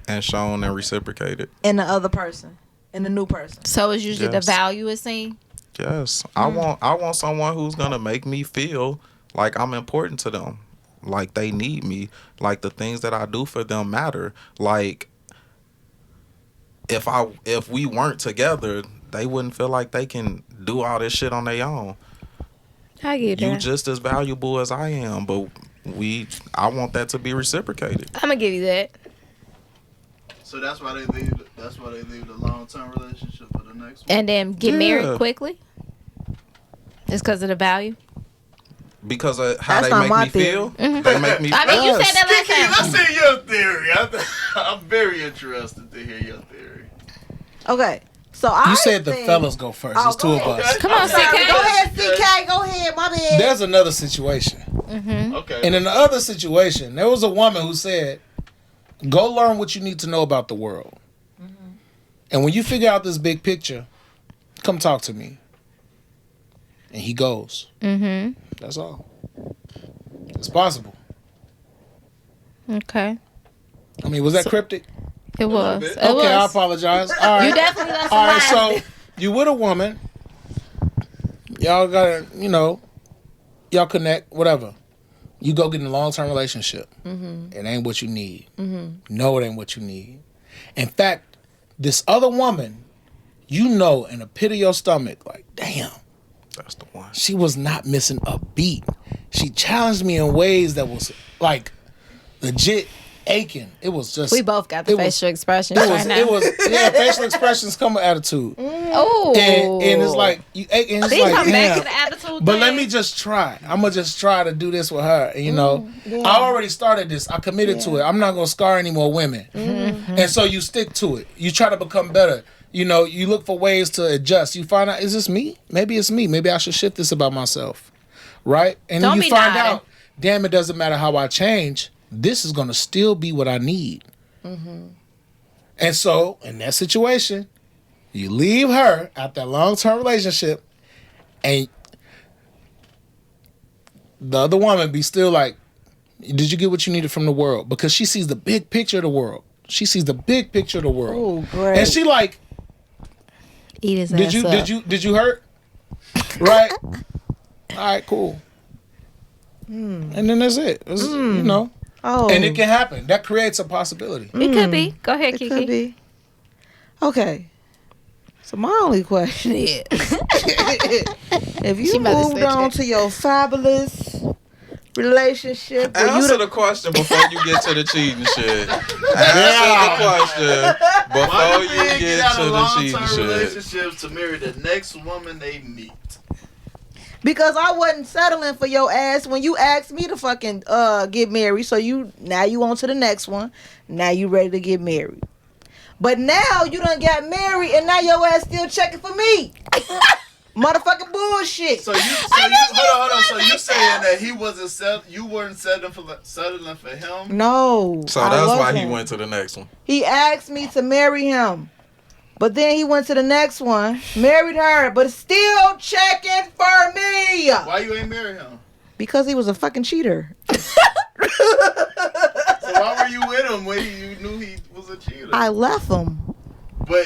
Speaker 3: and shown and reciprocated.
Speaker 5: And the other person. And the new person.
Speaker 2: So it's usually
Speaker 3: Yes.
Speaker 2: the value is seen.
Speaker 3: Yes, I want someone who's gonna make me feel like I'm important to them, like they need me, like the things that I do for them matter. Like if we weren't together, they wouldn't feel like they can do all this shit on their own.
Speaker 2: I get
Speaker 3: You
Speaker 2: that.
Speaker 3: just as valuable as I am, but I want that to be reciprocated.
Speaker 2: I'm gonna give you that.
Speaker 6: So that's why they leave. That's why they leave the long-term relationship for the next one.
Speaker 2: And then get
Speaker 3: Yeah.
Speaker 2: married quickly. It's because of the value.
Speaker 3: Because of how
Speaker 5: That's
Speaker 3: they
Speaker 5: not
Speaker 3: make
Speaker 5: my
Speaker 3: me
Speaker 5: theory.
Speaker 3: feel. They make me
Speaker 2: I mean, you said that
Speaker 6: Kiki,
Speaker 2: last time.
Speaker 6: let's hear your theory. I'm very interested to hear your theory.
Speaker 5: Okay. So I
Speaker 4: You said the
Speaker 5: think-
Speaker 4: fellas go first.
Speaker 5: Oh,
Speaker 4: It's two
Speaker 5: go
Speaker 4: of
Speaker 5: ahead.
Speaker 4: us.
Speaker 2: Come on,
Speaker 5: Sorry,
Speaker 2: CK.
Speaker 5: Go ahead, CK. Go ahead. My bad.
Speaker 4: There's another situation.
Speaker 6: Okay.
Speaker 4: And in the other situation, there was a woman who said, go learn what you need to know about the world. And when you figure out this big picture, come talk to me. And he goes. That's all. It's possible.
Speaker 2: Okay.
Speaker 4: I mean, was that cryptic?
Speaker 2: It was.
Speaker 6: bit.
Speaker 2: It
Speaker 4: Okay, I
Speaker 2: was.
Speaker 4: apologize. All right.
Speaker 2: You definitely left some
Speaker 4: All right,
Speaker 2: lines.
Speaker 4: so you with a woman. Y'all gotta, y'all connect, whatever. You go get in a long-term relationship. It ain't what you need. No, it ain't what you need. In fact, this other woman, in the pit of your stomach, like, damn,
Speaker 3: That's the one.
Speaker 4: she was not missing a beat. She challenged me in ways that was like legit aching. It was just
Speaker 2: We both got the
Speaker 4: it was-
Speaker 2: facial expressions
Speaker 4: It
Speaker 2: right
Speaker 4: was,
Speaker 2: now.
Speaker 4: facial expressions come with attitude.
Speaker 2: Oh.
Speaker 4: And it's like you ache, and it's
Speaker 2: See,
Speaker 4: like,
Speaker 2: come back to
Speaker 4: damn.
Speaker 2: the attitude
Speaker 4: But
Speaker 2: thing.
Speaker 4: let me just try. I'm gonna just try to do this with her. I already started this. I committed to it. I'm not gonna scar any more women. And so you stick to it. You try to become better. You look for ways to adjust. You find out, is this me? Maybe it's me. Maybe I should shift this about myself. Right? And
Speaker 2: Don't
Speaker 4: then
Speaker 2: be
Speaker 4: you find
Speaker 2: nodding.
Speaker 4: out, damn, it doesn't matter how I change. This is gonna still be what I need. And so, in that situation, you leave her out that long-term relationship, and the other woman be still like, did you get what you needed from the world? Because she sees the big picture of the world. She sees the big picture of the world.
Speaker 5: Oh, great.
Speaker 4: And she like,
Speaker 2: Eat his
Speaker 4: did
Speaker 2: ass
Speaker 4: you
Speaker 2: up.
Speaker 4: did you hurt? Right? All right, cool. And then that's it. It's,
Speaker 5: Oh.
Speaker 4: And it can happen. That creates a possibility.
Speaker 2: It could be. Go ahead,
Speaker 5: It
Speaker 2: Kiki.
Speaker 5: could be. Okay. So my only question is, if
Speaker 2: She
Speaker 5: you
Speaker 2: about to
Speaker 5: moved
Speaker 2: switch
Speaker 5: on
Speaker 2: it.
Speaker 5: to your fabulous relationship, where you
Speaker 3: Answer
Speaker 5: the-
Speaker 3: the question before you get to the cheating shit. Answer the question
Speaker 6: Why
Speaker 3: before
Speaker 6: do
Speaker 3: you
Speaker 6: men
Speaker 3: get
Speaker 6: out
Speaker 3: to
Speaker 6: of
Speaker 3: the
Speaker 6: long-term
Speaker 3: cheating shit.
Speaker 6: relationships to marry the next woman they meet?
Speaker 5: because I wasn't settling for your ass when you asked me to fucking get married. So now you on to the next one. Now you ready to get married. But now you done got married and now your ass still checking for me. Motherfucking bullshit.
Speaker 6: So hold on. So you saying that he wasn't you weren't settling for him?
Speaker 5: No.
Speaker 3: So
Speaker 5: I
Speaker 3: that's why he
Speaker 5: wasn't.
Speaker 3: went to the next one.
Speaker 5: He asked me to marry him. But then he went to the next one, married her, but still checking for me.
Speaker 6: Why you ain't marry him?
Speaker 5: Because he was a fucking cheater.
Speaker 6: So why were you with him when you knew he was a cheater?
Speaker 5: I left him.
Speaker 6: But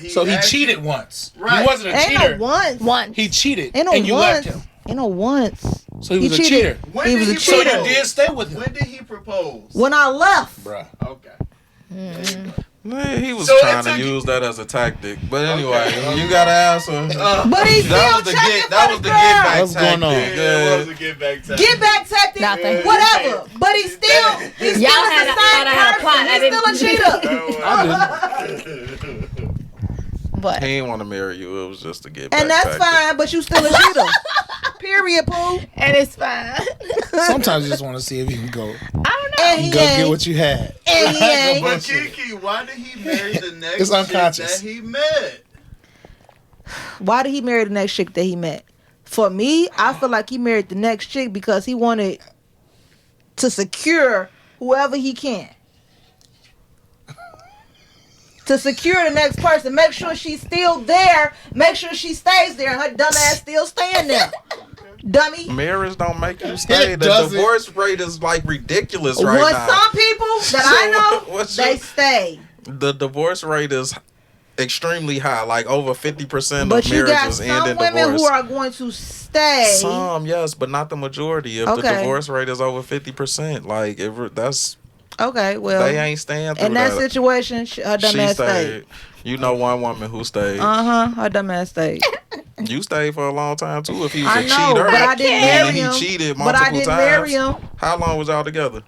Speaker 6: he
Speaker 4: So he
Speaker 6: actually-
Speaker 4: cheated once.
Speaker 6: Right.
Speaker 4: He wasn't a
Speaker 5: Ain't
Speaker 4: cheater.
Speaker 5: no once.
Speaker 2: Once.
Speaker 4: He cheated,
Speaker 5: Ain't no
Speaker 4: and you
Speaker 5: once.
Speaker 4: left him.
Speaker 5: Ain't no once.
Speaker 4: So he was a
Speaker 5: cheated.
Speaker 4: cheater.
Speaker 6: When
Speaker 5: He
Speaker 6: did
Speaker 5: was a
Speaker 6: he
Speaker 4: So
Speaker 5: cheater.
Speaker 4: you did stay with him,
Speaker 6: When did he propose?
Speaker 5: When I left.
Speaker 4: bruh.
Speaker 6: Okay.
Speaker 3: Man, he was
Speaker 6: So it
Speaker 3: trying to
Speaker 6: took-
Speaker 3: use that as a tactic. But anyway,
Speaker 6: Okay.
Speaker 3: you gotta answer.
Speaker 5: But he still
Speaker 3: That was the
Speaker 5: checking
Speaker 3: get.
Speaker 5: for
Speaker 3: That
Speaker 5: the
Speaker 3: was the
Speaker 5: girl.
Speaker 3: get back
Speaker 4: What's going on?
Speaker 3: tactic.
Speaker 6: Yeah, it was a get back time.
Speaker 5: Get back tactic.
Speaker 2: Nothing.
Speaker 5: Whatever. But he's still is
Speaker 2: Y'all
Speaker 5: the
Speaker 2: had a-
Speaker 5: same
Speaker 2: thought I had a plot. I
Speaker 5: person. He's still a cheater.
Speaker 2: But
Speaker 3: He didn't want to marry you. It was just to get back
Speaker 5: And that's
Speaker 3: tactic.
Speaker 5: fine, but you still a cheater. Period, Pooh.
Speaker 2: and it's fine.
Speaker 4: Sometimes you just want to see if you can go,
Speaker 2: I don't know.
Speaker 5: And he
Speaker 4: go get
Speaker 5: ain't.
Speaker 4: what you had.
Speaker 5: And he ain't.
Speaker 6: But Kiki, why did he marry the next
Speaker 4: It's
Speaker 6: chick
Speaker 4: unconscious.
Speaker 6: that he met?
Speaker 5: Why did he marry the next chick that he met? For me, I feel like he married the next chick because he wanted to secure whoever he can. To secure the next person, make sure she's still there, make sure she stays there, and her dumb ass still staying there. Dummy.
Speaker 3: Marriage don't make you stay.
Speaker 4: It
Speaker 3: The
Speaker 4: doesn't.
Speaker 3: divorce rate is like ridiculous right
Speaker 5: What
Speaker 3: now.
Speaker 5: some people that I know,
Speaker 3: what's
Speaker 5: they
Speaker 3: your-
Speaker 5: stay.
Speaker 3: The divorce rate is extremely high. Like over 50%
Speaker 5: But
Speaker 3: of
Speaker 5: you got
Speaker 3: marriages end
Speaker 5: some
Speaker 3: in
Speaker 5: women
Speaker 3: divorce.
Speaker 5: who are going to stay.
Speaker 3: Some, yes, but not the majority. If the
Speaker 5: Okay.
Speaker 3: divorce rate is over 50%, like that's
Speaker 5: Okay, well,
Speaker 3: they ain't staying through
Speaker 5: in that situation, her dumb
Speaker 3: She
Speaker 5: ass
Speaker 3: stayed.
Speaker 5: stayed.
Speaker 3: You know one woman who stayed.
Speaker 5: Her dumb ass stayed.
Speaker 3: You stayed for a long time too. If he was
Speaker 5: I
Speaker 3: a
Speaker 5: know,
Speaker 3: cheater,
Speaker 5: but I didn't
Speaker 3: and
Speaker 5: marry him.
Speaker 3: he cheated
Speaker 5: But
Speaker 3: multiple
Speaker 5: I didn't
Speaker 3: times.
Speaker 5: marry him.
Speaker 3: How long was y'all together?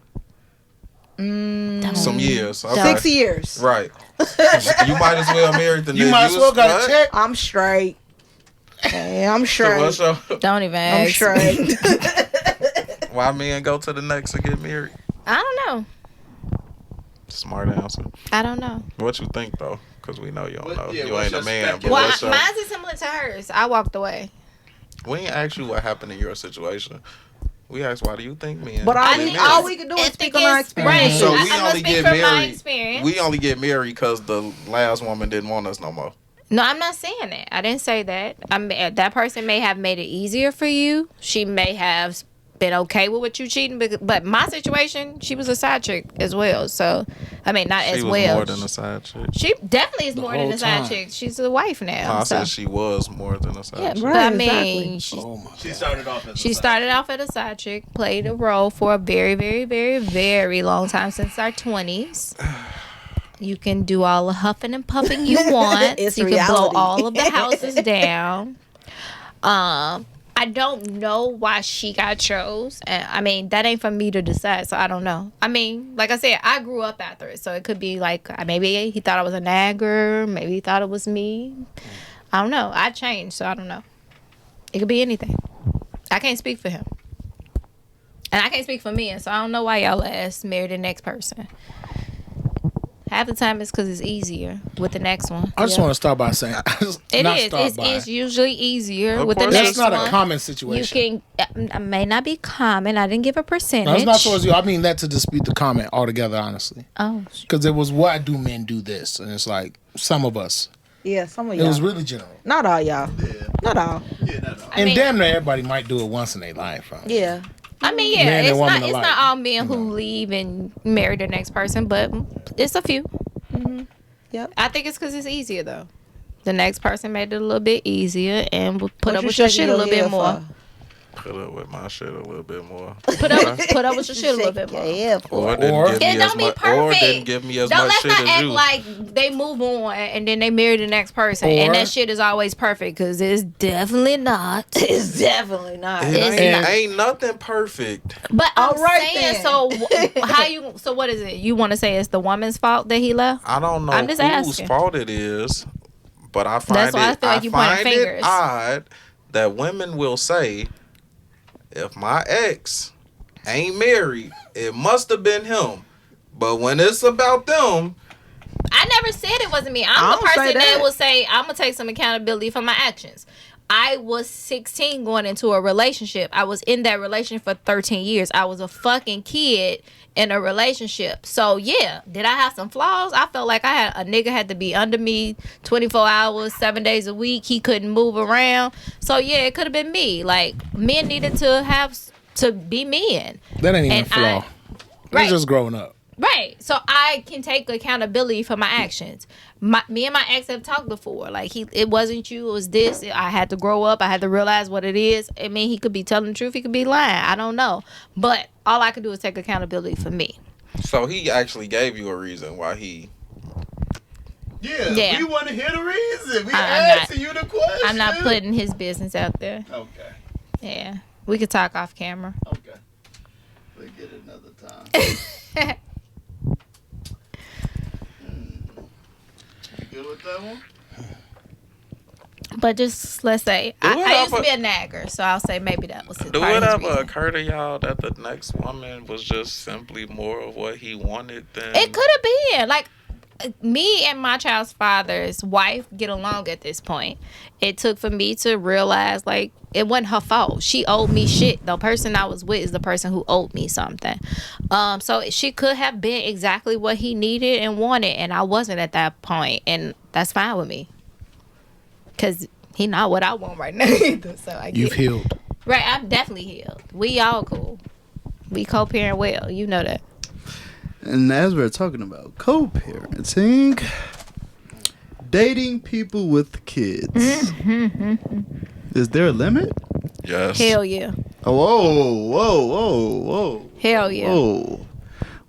Speaker 3: Some years. Okay.
Speaker 5: 6 years.
Speaker 3: Right. You might as well marry the nigga.
Speaker 4: You might as well got a
Speaker 3: what?
Speaker 4: check.
Speaker 5: I'm straight. Hey, I'm
Speaker 3: So
Speaker 5: straight.
Speaker 3: what's your,
Speaker 2: Don't even
Speaker 5: I'm
Speaker 2: ask.
Speaker 5: straight.
Speaker 3: why men go to the next and get married?
Speaker 2: I don't know.
Speaker 3: Smart answer.
Speaker 2: I don't know.
Speaker 3: What you think though? Because we know you don't
Speaker 6: What-
Speaker 3: know.
Speaker 6: yeah,
Speaker 3: You
Speaker 6: what's
Speaker 3: ain't a
Speaker 6: your
Speaker 3: man. But
Speaker 6: speculation?
Speaker 2: Well,
Speaker 3: what's your,
Speaker 2: mine's is similar to hers. I walked away.
Speaker 3: we ain't asked you what happened in your situation. We asked why do you think men?
Speaker 5: But
Speaker 3: get
Speaker 5: all
Speaker 3: married?
Speaker 5: we can do is
Speaker 2: I
Speaker 5: speak
Speaker 2: think
Speaker 5: on our
Speaker 2: it's
Speaker 5: experience.
Speaker 2: right.
Speaker 3: So we
Speaker 2: I'm gonna
Speaker 3: only
Speaker 2: speak
Speaker 3: get
Speaker 2: from my
Speaker 3: married.
Speaker 2: experience.
Speaker 3: We only get married because the last woman didn't want us no more.
Speaker 2: No, I'm not saying that. I didn't say that. That person may have made it easier for you. She may have been okay with what you cheating, but my situation, she was a side chick as well. So, I mean, not
Speaker 3: She
Speaker 2: as
Speaker 3: was
Speaker 2: well.
Speaker 3: more than a side chick.
Speaker 2: She definitely is
Speaker 4: The
Speaker 2: more than
Speaker 4: whole
Speaker 2: a side
Speaker 4: time.
Speaker 2: chick. She's a wife
Speaker 3: No,
Speaker 2: now.
Speaker 3: I
Speaker 2: so.
Speaker 3: said she was more than a side
Speaker 2: Yeah,
Speaker 3: chick.
Speaker 2: but I
Speaker 5: Right,
Speaker 2: mean,
Speaker 5: exactly.
Speaker 4: Oh my
Speaker 6: She
Speaker 4: God.
Speaker 6: started off as
Speaker 2: she started off as a side chick, played a role for a very, very, very, very long time since our 20s. You can do all the huffing and puffing you want.
Speaker 5: It's
Speaker 2: you can
Speaker 5: reality.
Speaker 2: blow all of the houses down. I don't know why she got chose. And I mean, that ain't for me to decide, so I don't know. I mean, like I said, I grew up after it, so it could be like maybe he thought I was a nagger, maybe he thought it was me. I don't know. I changed, so I don't know. It could be anything. I can't speak for him. And I can't speak for men, so I don't know why y'all asked marry the next person. Half the time it's because it's easier with the next one.
Speaker 4: I just want to start by saying,
Speaker 2: It's usually easier
Speaker 3: Of
Speaker 2: with the
Speaker 3: course.
Speaker 2: next
Speaker 4: That's not
Speaker 2: one.
Speaker 4: a common
Speaker 2: You
Speaker 4: situation.
Speaker 2: can, it may not be common. I didn't give a percentage.
Speaker 4: No, it's not towards you. I mean that to dispute the comment altogether, honestly.
Speaker 2: Oh,
Speaker 4: Because it was, why do men do this? And it's like, some of us.
Speaker 5: Yeah, some of
Speaker 4: It
Speaker 5: y'all.
Speaker 4: was really general.
Speaker 5: Not all y'all.
Speaker 6: Yeah.
Speaker 5: Not all.
Speaker 6: Yeah, no.
Speaker 4: And
Speaker 2: mean-
Speaker 4: damn near everybody might do it once in their life.
Speaker 5: Yeah.
Speaker 2: I mean, yeah,
Speaker 4: Man and
Speaker 2: it's
Speaker 4: woman
Speaker 2: not. It's
Speaker 4: alike.
Speaker 2: not all men who leave and marry the next person, but it's a few.
Speaker 5: Yep.
Speaker 2: I think it's because it's easier though. The next person made it a little bit easier and will put
Speaker 5: What
Speaker 2: up
Speaker 5: you
Speaker 2: with your
Speaker 5: shaking
Speaker 2: shit a little
Speaker 5: your
Speaker 2: bit
Speaker 5: head
Speaker 2: more.
Speaker 5: for?
Speaker 3: Put up with my shit a little bit more.
Speaker 2: Put up with your shit a little bit more.
Speaker 5: Yeah.
Speaker 3: Or didn't
Speaker 4: Or-
Speaker 3: give me
Speaker 2: It
Speaker 3: as
Speaker 2: don't be
Speaker 3: much.
Speaker 2: perfect.
Speaker 3: Or didn't give me as
Speaker 2: Don't
Speaker 3: much
Speaker 2: let's
Speaker 3: shit
Speaker 2: not
Speaker 3: as
Speaker 2: act
Speaker 3: you.
Speaker 2: like they move on and then they marry the next person and
Speaker 4: Or-
Speaker 2: that shit is always perfect because it's definitely not.
Speaker 5: It's definitely not.
Speaker 3: It
Speaker 2: it's
Speaker 3: ain't,
Speaker 2: not.
Speaker 3: ain't nothing perfect.
Speaker 2: But I'm
Speaker 5: All right
Speaker 2: saying,
Speaker 5: then.
Speaker 2: so how you? So what is it? You want to say it's the woman's fault that he left?
Speaker 3: I don't know
Speaker 2: I'm just
Speaker 3: whose
Speaker 2: asking.
Speaker 3: fault it is, but I find
Speaker 2: That's why I feel like you pointing
Speaker 3: find it
Speaker 2: fingers.
Speaker 3: odd that women will say, if my ex ain't married, it must have been him. But when it's about them,
Speaker 2: I never said it wasn't me.
Speaker 5: I
Speaker 2: I'm the
Speaker 5: don't say
Speaker 2: person that
Speaker 5: that.
Speaker 2: will say I'm gonna take some accountability for my actions. I was 16 going into a relationship. I was in that relationship for 13 years. I was a fucking kid in a relationship. So yeah, did I have some flaws? I felt like a nigga had to be under me 24 hours, 7 days a week. He couldn't move around. So yeah, it could have been me. Like men needed to be men.
Speaker 4: That ain't even a
Speaker 2: And
Speaker 4: flaw.
Speaker 2: Right.
Speaker 4: It's just growing up.
Speaker 2: Right. So I can take accountability for my actions. Me and my ex have talked before. Like it wasn't you, it was this. I had to grow up. I had to realize what it is. I mean, he could be telling the truth. He could be lying. I don't know. But all I can do is take accountability for me.
Speaker 3: So he actually gave you a reason why he.
Speaker 6: Yeah. We want to hear the reason. We
Speaker 2: I'm
Speaker 6: asking you the question.
Speaker 2: I'm not putting his business out there.
Speaker 6: Okay.
Speaker 2: Yeah. We could talk off camera.
Speaker 6: Okay. We'll get it another time. You good with that one?
Speaker 2: But just let's say I used to be a nagger, so I'll say maybe that was his
Speaker 3: Do
Speaker 2: part
Speaker 3: it
Speaker 2: of his
Speaker 3: ever
Speaker 2: reason.
Speaker 3: occur to y'all that the next woman was just simply more of what he wanted than?
Speaker 2: It could have been like me and my child's father's wife get along at this point. It took for me to realize like it wasn't her fault. She owed me shit. The person I was with is the person who owed me something. So she could have been exactly what he needed and wanted, and I wasn't at that point, and that's fine with me. Cause he not what I want right now either. So I get
Speaker 4: You've
Speaker 2: it.
Speaker 4: healed.
Speaker 2: Right, I'm definitely healed. We all cool. We co-parent well. You know that.
Speaker 1: And as we're talking about co-parenting, dating people with kids, is there a limit?
Speaker 3: Yes.
Speaker 2: Hell yeah.
Speaker 1: Oh, whoa.
Speaker 2: Hell yeah.
Speaker 1: Whoa.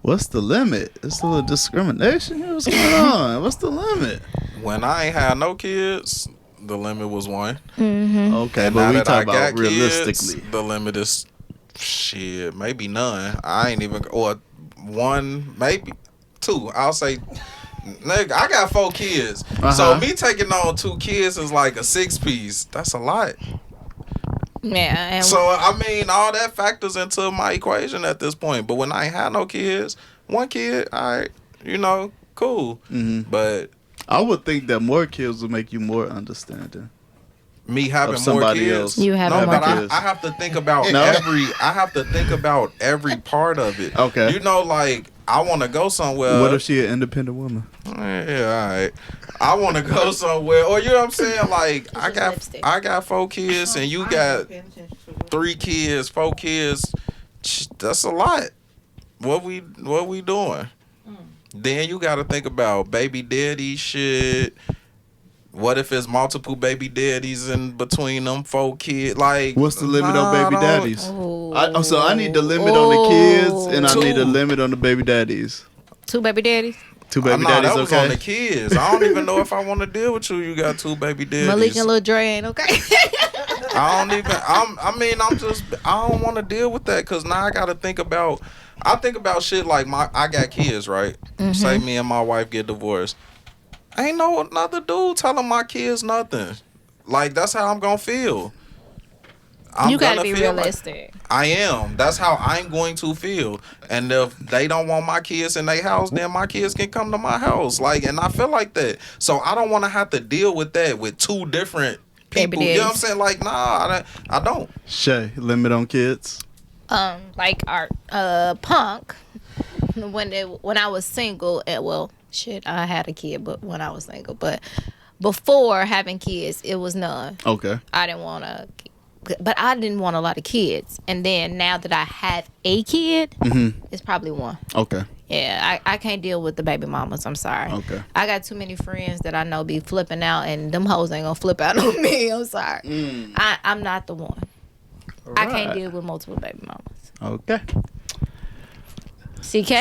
Speaker 1: What's the limit? It's a little discrimination here. What's going on? What's the limit?
Speaker 3: When I ain't had no kids, the limit was 1.
Speaker 1: Okay,
Speaker 3: And
Speaker 1: but
Speaker 3: now
Speaker 1: we
Speaker 3: that
Speaker 1: talk
Speaker 3: I
Speaker 1: about
Speaker 3: got
Speaker 1: realistically.
Speaker 3: kids, the limit is shit, maybe none. I ain't even, or 1, maybe 2. I'll say, nigga, I got 4 kids. So me taking on 2 kids is like a 6-piece. That's a lot.
Speaker 2: Yeah. And
Speaker 3: So I mean, all that factors into my equation at this point. But when I ain't had no kids, 1 kid, all right, cool. But
Speaker 1: I would think that more kids would make you more understanding.
Speaker 3: me having
Speaker 1: Of
Speaker 3: more
Speaker 1: somebody
Speaker 3: kids,
Speaker 1: else.
Speaker 2: You having
Speaker 3: no,
Speaker 2: more
Speaker 3: but
Speaker 1: kids.
Speaker 3: I have to think about
Speaker 1: No?
Speaker 3: every part of it.
Speaker 1: Okay.
Speaker 3: Like I want to go somewhere.
Speaker 1: What if she an independent woman?
Speaker 3: Yeah, all right. I want to go somewhere, or you know what I'm saying? Like I got 4 kids, and you got 3 kids, 4 kids. That's a lot. What we doing? Then you got to think about baby daddy shit. What if it's multiple baby daddies in between them 4 kids? Like,
Speaker 1: What's the limit on baby daddies?
Speaker 2: Oh.
Speaker 1: So I need the limit on the kids, and I
Speaker 3: Two.
Speaker 1: need a limit on the baby daddies.
Speaker 2: 2 baby daddies.
Speaker 1: 2 baby
Speaker 3: no,
Speaker 1: daddies,
Speaker 3: that was
Speaker 1: okay?
Speaker 3: on the kids. I don't even know if I want to deal with you. You got 2 baby daddies.
Speaker 2: Malik and Lil Dre ain't okay.
Speaker 3: I don't want to deal with that because now I got to think about. I think about shit like I got kids, right? Say me and my wife get divorced. Ain't no another dude telling my kids nothing. Like that's how I'm gonna feel.
Speaker 2: You gotta
Speaker 3: gonna
Speaker 2: be
Speaker 3: feel
Speaker 2: realistic.
Speaker 3: I am. That's how I'm going to feel. And if they don't want my kids in their house, then my kids can come to my house. Like, and I feel like that. So I don't want to have to deal with that with 2 different people. You know what I'm saying? Like, nah, I don't.
Speaker 1: Shay, limit on kids.
Speaker 2: Like our Punk when I was single, I had a kid, but when I was single, but before having kids, it was none.
Speaker 1: Okay.
Speaker 2: I didn't want a lot of kids, and then now that I have a kid, it's probably 1.
Speaker 1: Okay.
Speaker 2: Yeah, I can't deal with the baby mamas. I'm sorry.
Speaker 1: Okay.
Speaker 2: I got too many friends that I know be flipping out, and them hoes ain't gonna flip out on me. I'm sorry. I'm not the one. I can't deal with multiple baby mamas.
Speaker 1: Okay.
Speaker 2: CK?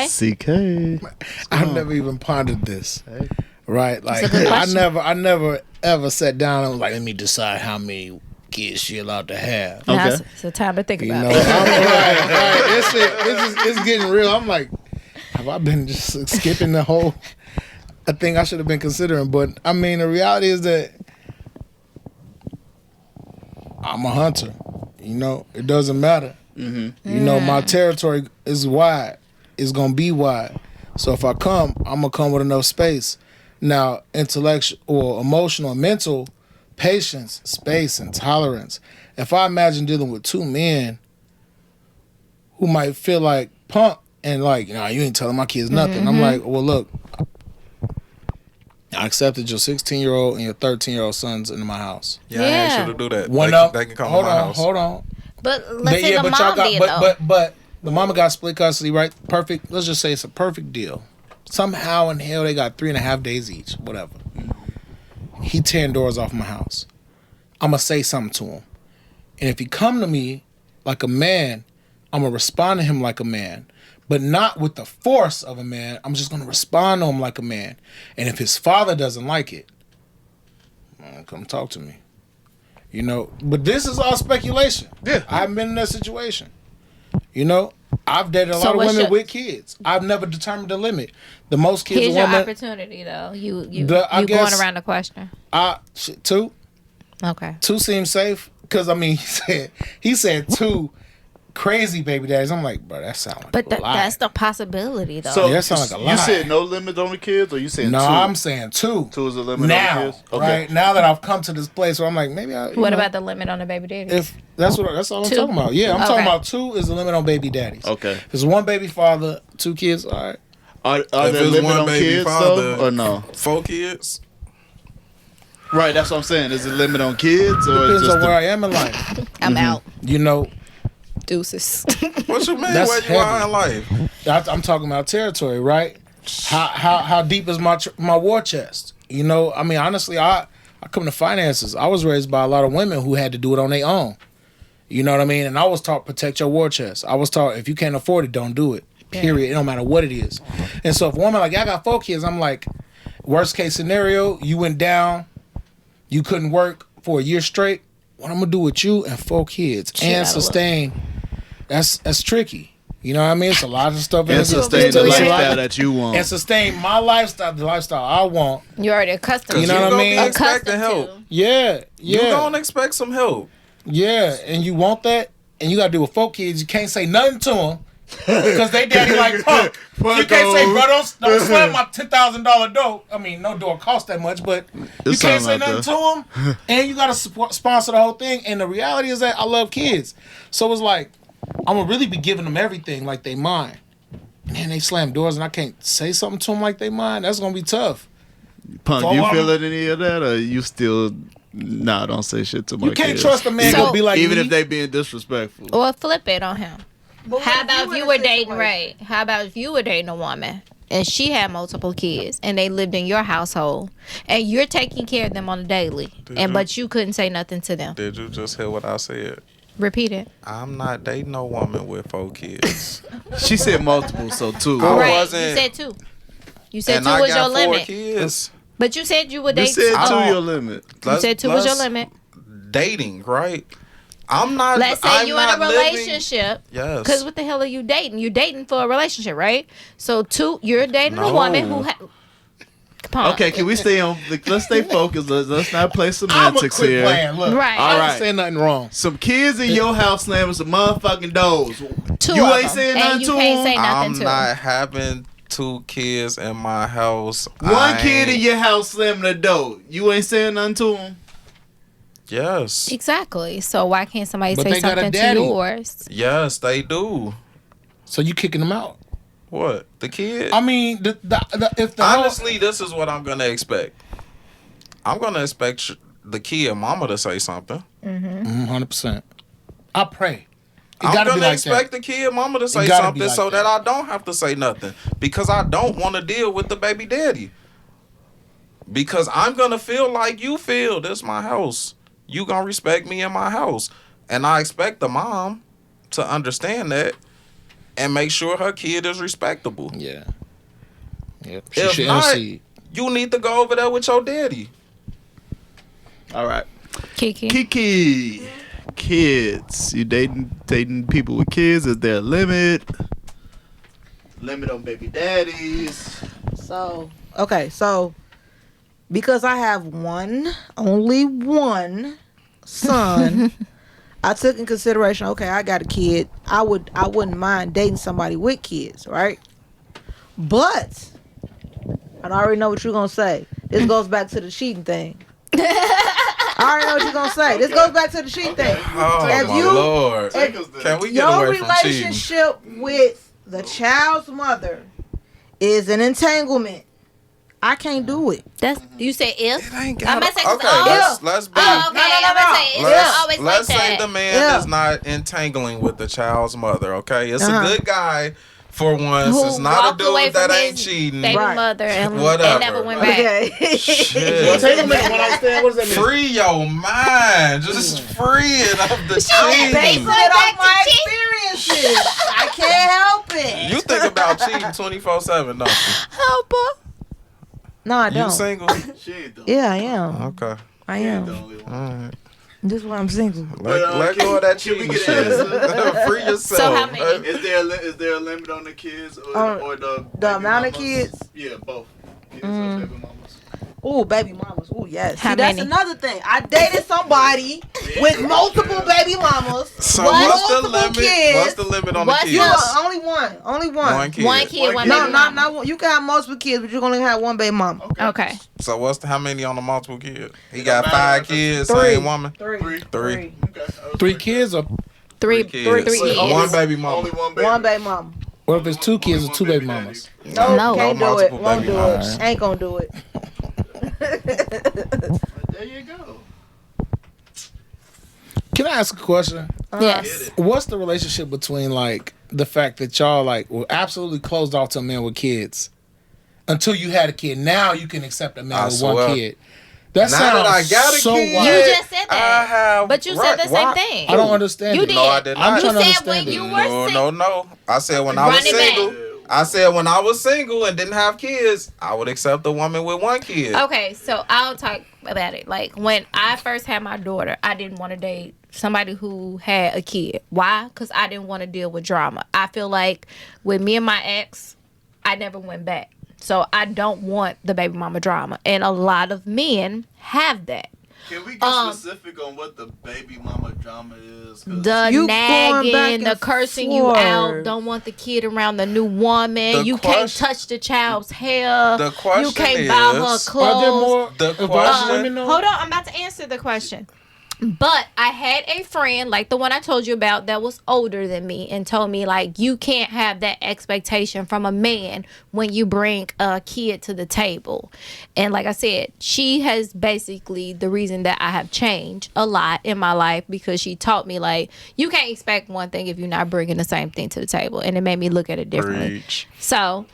Speaker 4: I've never even pondered this. Right? Like
Speaker 2: a good question.
Speaker 4: I never ever sat down and was like, let me decide how many kids she allowed to have.
Speaker 2: Now
Speaker 1: Okay.
Speaker 2: it's a time to think
Speaker 4: You
Speaker 2: about
Speaker 4: know,
Speaker 2: it.
Speaker 4: I'm it's getting real. I'm like, have I been just skipping the whole a thing I should have been considering? But I mean, the reality is that I'm a hunter. You know, it doesn't matter. You know, my territory is wide. It's gonna be wide. So if I come, I'm gonna come with enough space. Now, intellectual or emotional, mental patience, space, and tolerance. If I imagine dealing with 2 men who might feel like Punk and like, you ain't telling my kids nothing. I'm like, well, look, I accepted your 16-year-old and your 13-year-old sons into my house.
Speaker 3: Yeah, I ain't
Speaker 2: Yeah.
Speaker 3: sure to do that.
Speaker 4: One
Speaker 3: They
Speaker 4: up.
Speaker 3: can come
Speaker 4: Hold
Speaker 3: to my
Speaker 4: on,
Speaker 3: house.
Speaker 4: hold on.
Speaker 2: But let's say the
Speaker 4: but
Speaker 2: mom did though.
Speaker 4: but The mama got split custody, right? Perfect. Let's just say it's a perfect deal. Somehow in hell they got 3.5 days each. Whatever. He tearing doors off my house. I'm going to say something to him. And if he come to me like a man, I'm going to respond to him like a man. But not with the force of a man. I'm just going to respond to him like a man. And if his father doesn't like it, come talk to me. You know, but this is all speculation.
Speaker 1: Yeah.
Speaker 4: I haven't been in that situation. You know, I've dated a lot of women with kids. I've never determined the limit. The most kids
Speaker 2: Here's
Speaker 4: a woman.
Speaker 2: your opportunity, though. You
Speaker 4: guess,
Speaker 2: going around the question.
Speaker 4: 2.
Speaker 2: Okay.
Speaker 4: 2 seems safe because I mean he said 2 crazy baby daddies. I'm like, bro, that sounds like
Speaker 2: But
Speaker 4: a lie.
Speaker 2: that's the possibility, though.
Speaker 1: So
Speaker 4: that sounds like a lie.
Speaker 1: You said no limit on the kids, or you saying
Speaker 4: no?
Speaker 1: 2?
Speaker 4: I'm saying 2.
Speaker 1: 2 is the limit
Speaker 4: Now,
Speaker 1: on the kids. Okay.
Speaker 4: right now that I've come to this place where I'm like, maybe I.
Speaker 2: What about the limit on the baby daddy?
Speaker 4: If that's all I'm
Speaker 2: 2?
Speaker 4: talking about. Yeah, I'm talking
Speaker 2: Okay.
Speaker 4: about 2 is the limit on baby daddies.
Speaker 1: Okay.
Speaker 4: If it's 1 baby father, 2 kids, all right.
Speaker 1: Are
Speaker 3: If
Speaker 1: there
Speaker 3: it's
Speaker 1: limit
Speaker 3: one
Speaker 1: on
Speaker 3: baby
Speaker 1: kids
Speaker 3: father,
Speaker 1: though, or no?
Speaker 3: 4 kids.
Speaker 1: Right, that's what I'm saying. Is it limit on kids, or is
Speaker 4: Depends
Speaker 1: just
Speaker 4: on where I am in life.
Speaker 2: I'm out.
Speaker 4: You know,
Speaker 2: Deuces.
Speaker 3: What you mean?
Speaker 4: That's
Speaker 3: Where you are
Speaker 4: heavy.
Speaker 3: in life?
Speaker 4: I'm talking about territory, right? How deep is my war chest? You know, I mean, honestly, I come to finances. I was raised by a lot of women who had to do it on their own. You know what I mean? And I was taught protect your war chest. I was taught if you can't afford it, don't do it. Period. It don't matter what it is. And so if a woman like, I got 4 kids, I'm like, worst case scenario, you went down, you couldn't work for a year straight. What I'm gonna do with you and 4 kids and sustain? That's tricky. You know what I mean? It's a lot of stuff.
Speaker 1: and sustain the lifestyle that you want.
Speaker 4: And sustain my lifestyle, the lifestyle I want.
Speaker 2: You already accustomed.
Speaker 4: You know what I mean?
Speaker 3: Expecting help.
Speaker 4: Yeah,
Speaker 3: You
Speaker 4: yeah,
Speaker 3: gonna expect some help.
Speaker 4: yeah. And you want that, and you gotta do with 4 kids. You can't say nothing to them because they daddy like punk. You can't say, bro, don't slam my $10,000 door. I mean, no door costs that much, but you can't say nothing to them, and you gotta sponsor the whole thing. And the reality is that I love kids, so it's like I'm gonna really be giving them everything like they mine. Man, they slam doors, and I can't say something to them like they mine. That's gonna be tough.
Speaker 1: Punk,
Speaker 4: So
Speaker 1: you
Speaker 4: I'm-
Speaker 1: feeling any of that, or you still don't say shit to my
Speaker 4: You can't
Speaker 1: kids?
Speaker 4: trust a man
Speaker 2: So-
Speaker 4: to be like
Speaker 1: even
Speaker 4: me.
Speaker 1: if they being disrespectful.
Speaker 2: Or flip it on him.
Speaker 5: But
Speaker 2: How
Speaker 5: what
Speaker 2: about if
Speaker 5: in
Speaker 2: you
Speaker 5: a
Speaker 2: were dating
Speaker 5: situation?
Speaker 2: Ray? How about if you were dating a woman and she had multiple kids and they lived in your household and you're taking care of them on a daily, but you couldn't say nothing to them?
Speaker 3: Did you just hear what I said?
Speaker 2: Repeat it.
Speaker 3: I'm not dating no woman with 4 kids.
Speaker 1: She said multiple, so 2.
Speaker 3: I
Speaker 2: Right.
Speaker 3: wasn't-
Speaker 2: You said 2. You said
Speaker 3: And
Speaker 2: 2
Speaker 3: I
Speaker 2: was
Speaker 3: got
Speaker 2: your
Speaker 3: 4
Speaker 2: limit.
Speaker 3: kids.
Speaker 2: But you said you would
Speaker 1: You
Speaker 2: date.
Speaker 1: said 2
Speaker 2: Oh.
Speaker 1: your limit.
Speaker 2: You said 2 was your limit.
Speaker 3: Dating, right? I'm not.
Speaker 2: Let's say
Speaker 3: I'm
Speaker 2: you're in
Speaker 3: not
Speaker 2: a
Speaker 3: living-
Speaker 2: relationship.
Speaker 3: Yes.
Speaker 2: Because what the hell are you dating? You're dating for a relationship, right? So 2, you're dating a
Speaker 3: No.
Speaker 2: woman who. Come on.
Speaker 1: Okay, can we stay on? Let's stay focused. Let's not play
Speaker 4: I'm
Speaker 1: semantics
Speaker 4: quit
Speaker 1: here.
Speaker 4: playing. Look,
Speaker 2: Right.
Speaker 4: I
Speaker 1: All
Speaker 4: ain't saying nothing wrong.
Speaker 1: Some kids in your house slamming some motherfucking doors.
Speaker 2: 2
Speaker 1: You
Speaker 2: of
Speaker 1: ain't
Speaker 2: them.
Speaker 1: saying
Speaker 2: And
Speaker 1: nothing
Speaker 2: you
Speaker 1: to
Speaker 2: can't
Speaker 1: them?
Speaker 2: say nothing
Speaker 3: I'm
Speaker 2: to
Speaker 3: not having 2 kids in my house.
Speaker 1: One kid in your house slamming the door. You ain't saying nothing to him.
Speaker 3: Yes.
Speaker 2: Exactly. So why can't somebody
Speaker 4: But
Speaker 2: say
Speaker 4: they got a
Speaker 2: something to
Speaker 4: daddy.
Speaker 2: yours?
Speaker 3: Yes, they do.
Speaker 4: So you kicking them out?
Speaker 3: What? The kid?
Speaker 4: I mean, if the
Speaker 3: Honestly, this is what I'm gonna expect. I'm gonna expect the kid mama to say something.
Speaker 4: 100%. I pray. It
Speaker 3: I'm
Speaker 4: gotta
Speaker 3: gonna
Speaker 4: be like
Speaker 3: expect
Speaker 4: that.
Speaker 3: the kid mama to say
Speaker 4: gotta be
Speaker 3: something
Speaker 4: like
Speaker 3: so
Speaker 4: that.
Speaker 3: that I don't have to say nothing because I don't want to deal with the baby daddy. Because I'm gonna feel like you feel. This is my house. You gonna respect me in my house, and I expect the mom to understand that and make sure her kid is respectable.
Speaker 4: Yeah. Yep. She
Speaker 3: If
Speaker 4: should
Speaker 3: not,
Speaker 4: intercede.
Speaker 3: you need to go over there with your daddy.
Speaker 1: All right,
Speaker 2: Kiki.
Speaker 1: Kiki. Kids, you dating people with kids? Is there a limit? Limit on baby daddies?
Speaker 5: So, okay, so because I have only one son, I took in consideration, okay, I got a kid. I wouldn't mind dating somebody with kids, right? But I already know what you're gonna say. This goes back to the cheating thing. I already know what you're gonna say. This goes back to the cheating thing.
Speaker 3: Oh
Speaker 5: If
Speaker 3: my
Speaker 5: you-
Speaker 3: lord! Can we get
Speaker 5: Your
Speaker 3: away from cheating?
Speaker 5: relationship with the child's mother is an entanglement. I can't do it.
Speaker 2: That's you say if.
Speaker 3: It ain't
Speaker 2: I'm
Speaker 3: gotta,
Speaker 2: about to say
Speaker 3: okay,
Speaker 2: it's
Speaker 3: let's be.
Speaker 2: Oh, okay. I'm about to say it's not always
Speaker 3: Let's
Speaker 2: like
Speaker 3: say
Speaker 2: that.
Speaker 3: the man
Speaker 5: Yeah.
Speaker 3: is not entangling with the child's mother. Okay, it's
Speaker 5: Uh-huh.
Speaker 3: a good guy for once.
Speaker 2: Who
Speaker 3: It's not a
Speaker 2: walked away
Speaker 3: dude that
Speaker 2: from
Speaker 3: ain't
Speaker 2: his
Speaker 3: cheating.
Speaker 2: baby
Speaker 5: Right.
Speaker 2: mother and
Speaker 3: Whatever.
Speaker 2: never went back.
Speaker 5: Okay.
Speaker 4: Well,
Speaker 3: Shit.
Speaker 4: take a minute. When I understand, what does that mean?
Speaker 3: Free your mind. Just free it of the
Speaker 5: I'm basing
Speaker 3: cheating.
Speaker 5: it
Speaker 2: back
Speaker 5: off my
Speaker 2: to cheat.
Speaker 5: experiences. I can't help it.
Speaker 3: You think about cheating 24/7, don't you?
Speaker 2: Help her.
Speaker 5: No, I
Speaker 3: You
Speaker 5: don't.
Speaker 3: single?
Speaker 6: She ain't the
Speaker 5: Yeah, I am.
Speaker 3: Okay.
Speaker 5: I
Speaker 6: She ain't the
Speaker 5: am.
Speaker 6: only one.
Speaker 3: All right.
Speaker 5: This is why I'm single.
Speaker 3: Let go of that
Speaker 6: can we
Speaker 3: cheating
Speaker 6: get an
Speaker 3: shit.
Speaker 6: answer?
Speaker 3: Free yourself.
Speaker 2: So how many?
Speaker 6: Is there a limit on the kids or the
Speaker 5: The
Speaker 6: baby
Speaker 5: amount of
Speaker 6: mamas?
Speaker 5: kids?
Speaker 6: Yeah, both. Kids or baby mamas.
Speaker 5: Ooh, baby mamas. Ooh, yes.
Speaker 2: How
Speaker 5: See, that's
Speaker 2: many?
Speaker 5: another thing. I dated somebody with multiple baby mamas.
Speaker 3: So
Speaker 2: What?
Speaker 3: what's the
Speaker 5: Multiple
Speaker 3: limit?
Speaker 5: kids.
Speaker 3: What's the limit on
Speaker 2: What's
Speaker 3: the
Speaker 5: You
Speaker 3: kids?
Speaker 2: the-
Speaker 5: only one. Only one.
Speaker 3: One kid.
Speaker 2: One kid, one
Speaker 5: No,
Speaker 2: baby
Speaker 5: not
Speaker 2: mama.
Speaker 5: one. You can have multiple kids, but you can only have one baby mama.
Speaker 2: Okay.
Speaker 3: So what's how many on the multiple kid? He
Speaker 6: It
Speaker 3: got
Speaker 6: don't
Speaker 3: 5
Speaker 6: matter.
Speaker 3: kids,
Speaker 5: Three.
Speaker 3: same woman.
Speaker 5: Three.
Speaker 3: Three.
Speaker 6: Okay.
Speaker 4: Three kids or
Speaker 2: Three
Speaker 3: kids.
Speaker 2: kids.
Speaker 3: One baby mama.
Speaker 6: Only one baby.
Speaker 5: One baby mama.
Speaker 4: what if it's 2 kids or
Speaker 6: Only
Speaker 4: 2
Speaker 6: one
Speaker 4: baby
Speaker 6: baby
Speaker 4: mamas?
Speaker 5: No,
Speaker 2: No.
Speaker 5: can't
Speaker 3: No
Speaker 5: do it.
Speaker 3: multiple
Speaker 5: Won't
Speaker 3: baby
Speaker 5: do
Speaker 3: mamas.
Speaker 5: it. Ain't gonna do it.
Speaker 6: There you go.
Speaker 4: Can I ask a question?
Speaker 2: Yes.
Speaker 4: What's the relationship between like the fact that y'all like were absolutely closed off to men with kids until you had a kid? Now you can accept a man
Speaker 3: I
Speaker 4: with
Speaker 3: swear.
Speaker 4: one kid. That
Speaker 3: Now
Speaker 4: sounds
Speaker 3: that I got a
Speaker 4: so
Speaker 3: kid,
Speaker 4: wild.
Speaker 2: You just said that.
Speaker 3: I have.
Speaker 2: But you said the same thing.
Speaker 4: I don't understand
Speaker 2: You
Speaker 4: it.
Speaker 2: did.
Speaker 3: No, I did
Speaker 4: I'm
Speaker 3: not.
Speaker 2: You
Speaker 4: trying to
Speaker 2: said when
Speaker 4: understand
Speaker 2: you
Speaker 4: it.
Speaker 2: were
Speaker 3: No. I said when I was
Speaker 2: Run it back.
Speaker 3: single. I said when I was single and didn't have kids, I would accept a woman with one kid.
Speaker 2: Okay, so I'll talk about it. Like when I first had my daughter, I didn't want to date somebody who had a kid. Why? Because I didn't want to deal with drama. I feel like with me and my ex, I never went back. So I don't want the baby mama drama. And a lot of men have that.
Speaker 6: Can we get specific on what the baby mama drama is? 'Cause
Speaker 2: The
Speaker 5: You going back
Speaker 2: nagging, the
Speaker 5: and
Speaker 2: cursing you
Speaker 5: forth.
Speaker 2: out, don't want the kid around the new woman.
Speaker 3: The
Speaker 2: You can't
Speaker 3: question-
Speaker 2: touch the child's hair.
Speaker 3: The question
Speaker 2: You can't buy her
Speaker 3: is-
Speaker 2: clothes.
Speaker 4: Are there more
Speaker 3: The
Speaker 4: involved
Speaker 3: question-
Speaker 4: women though?
Speaker 2: Hold on, I'm about to answer the question. But I had a friend like the one I told you about that was older than me and told me like you can't have that expectation from a man when you bring a kid to the table. And like I said, she has basically the reason that I have changed a lot in my life because she taught me like you can't expect one thing if you're not bringing the same thing to the table, and it made me look at it differently.
Speaker 3: Preach.
Speaker 2: So,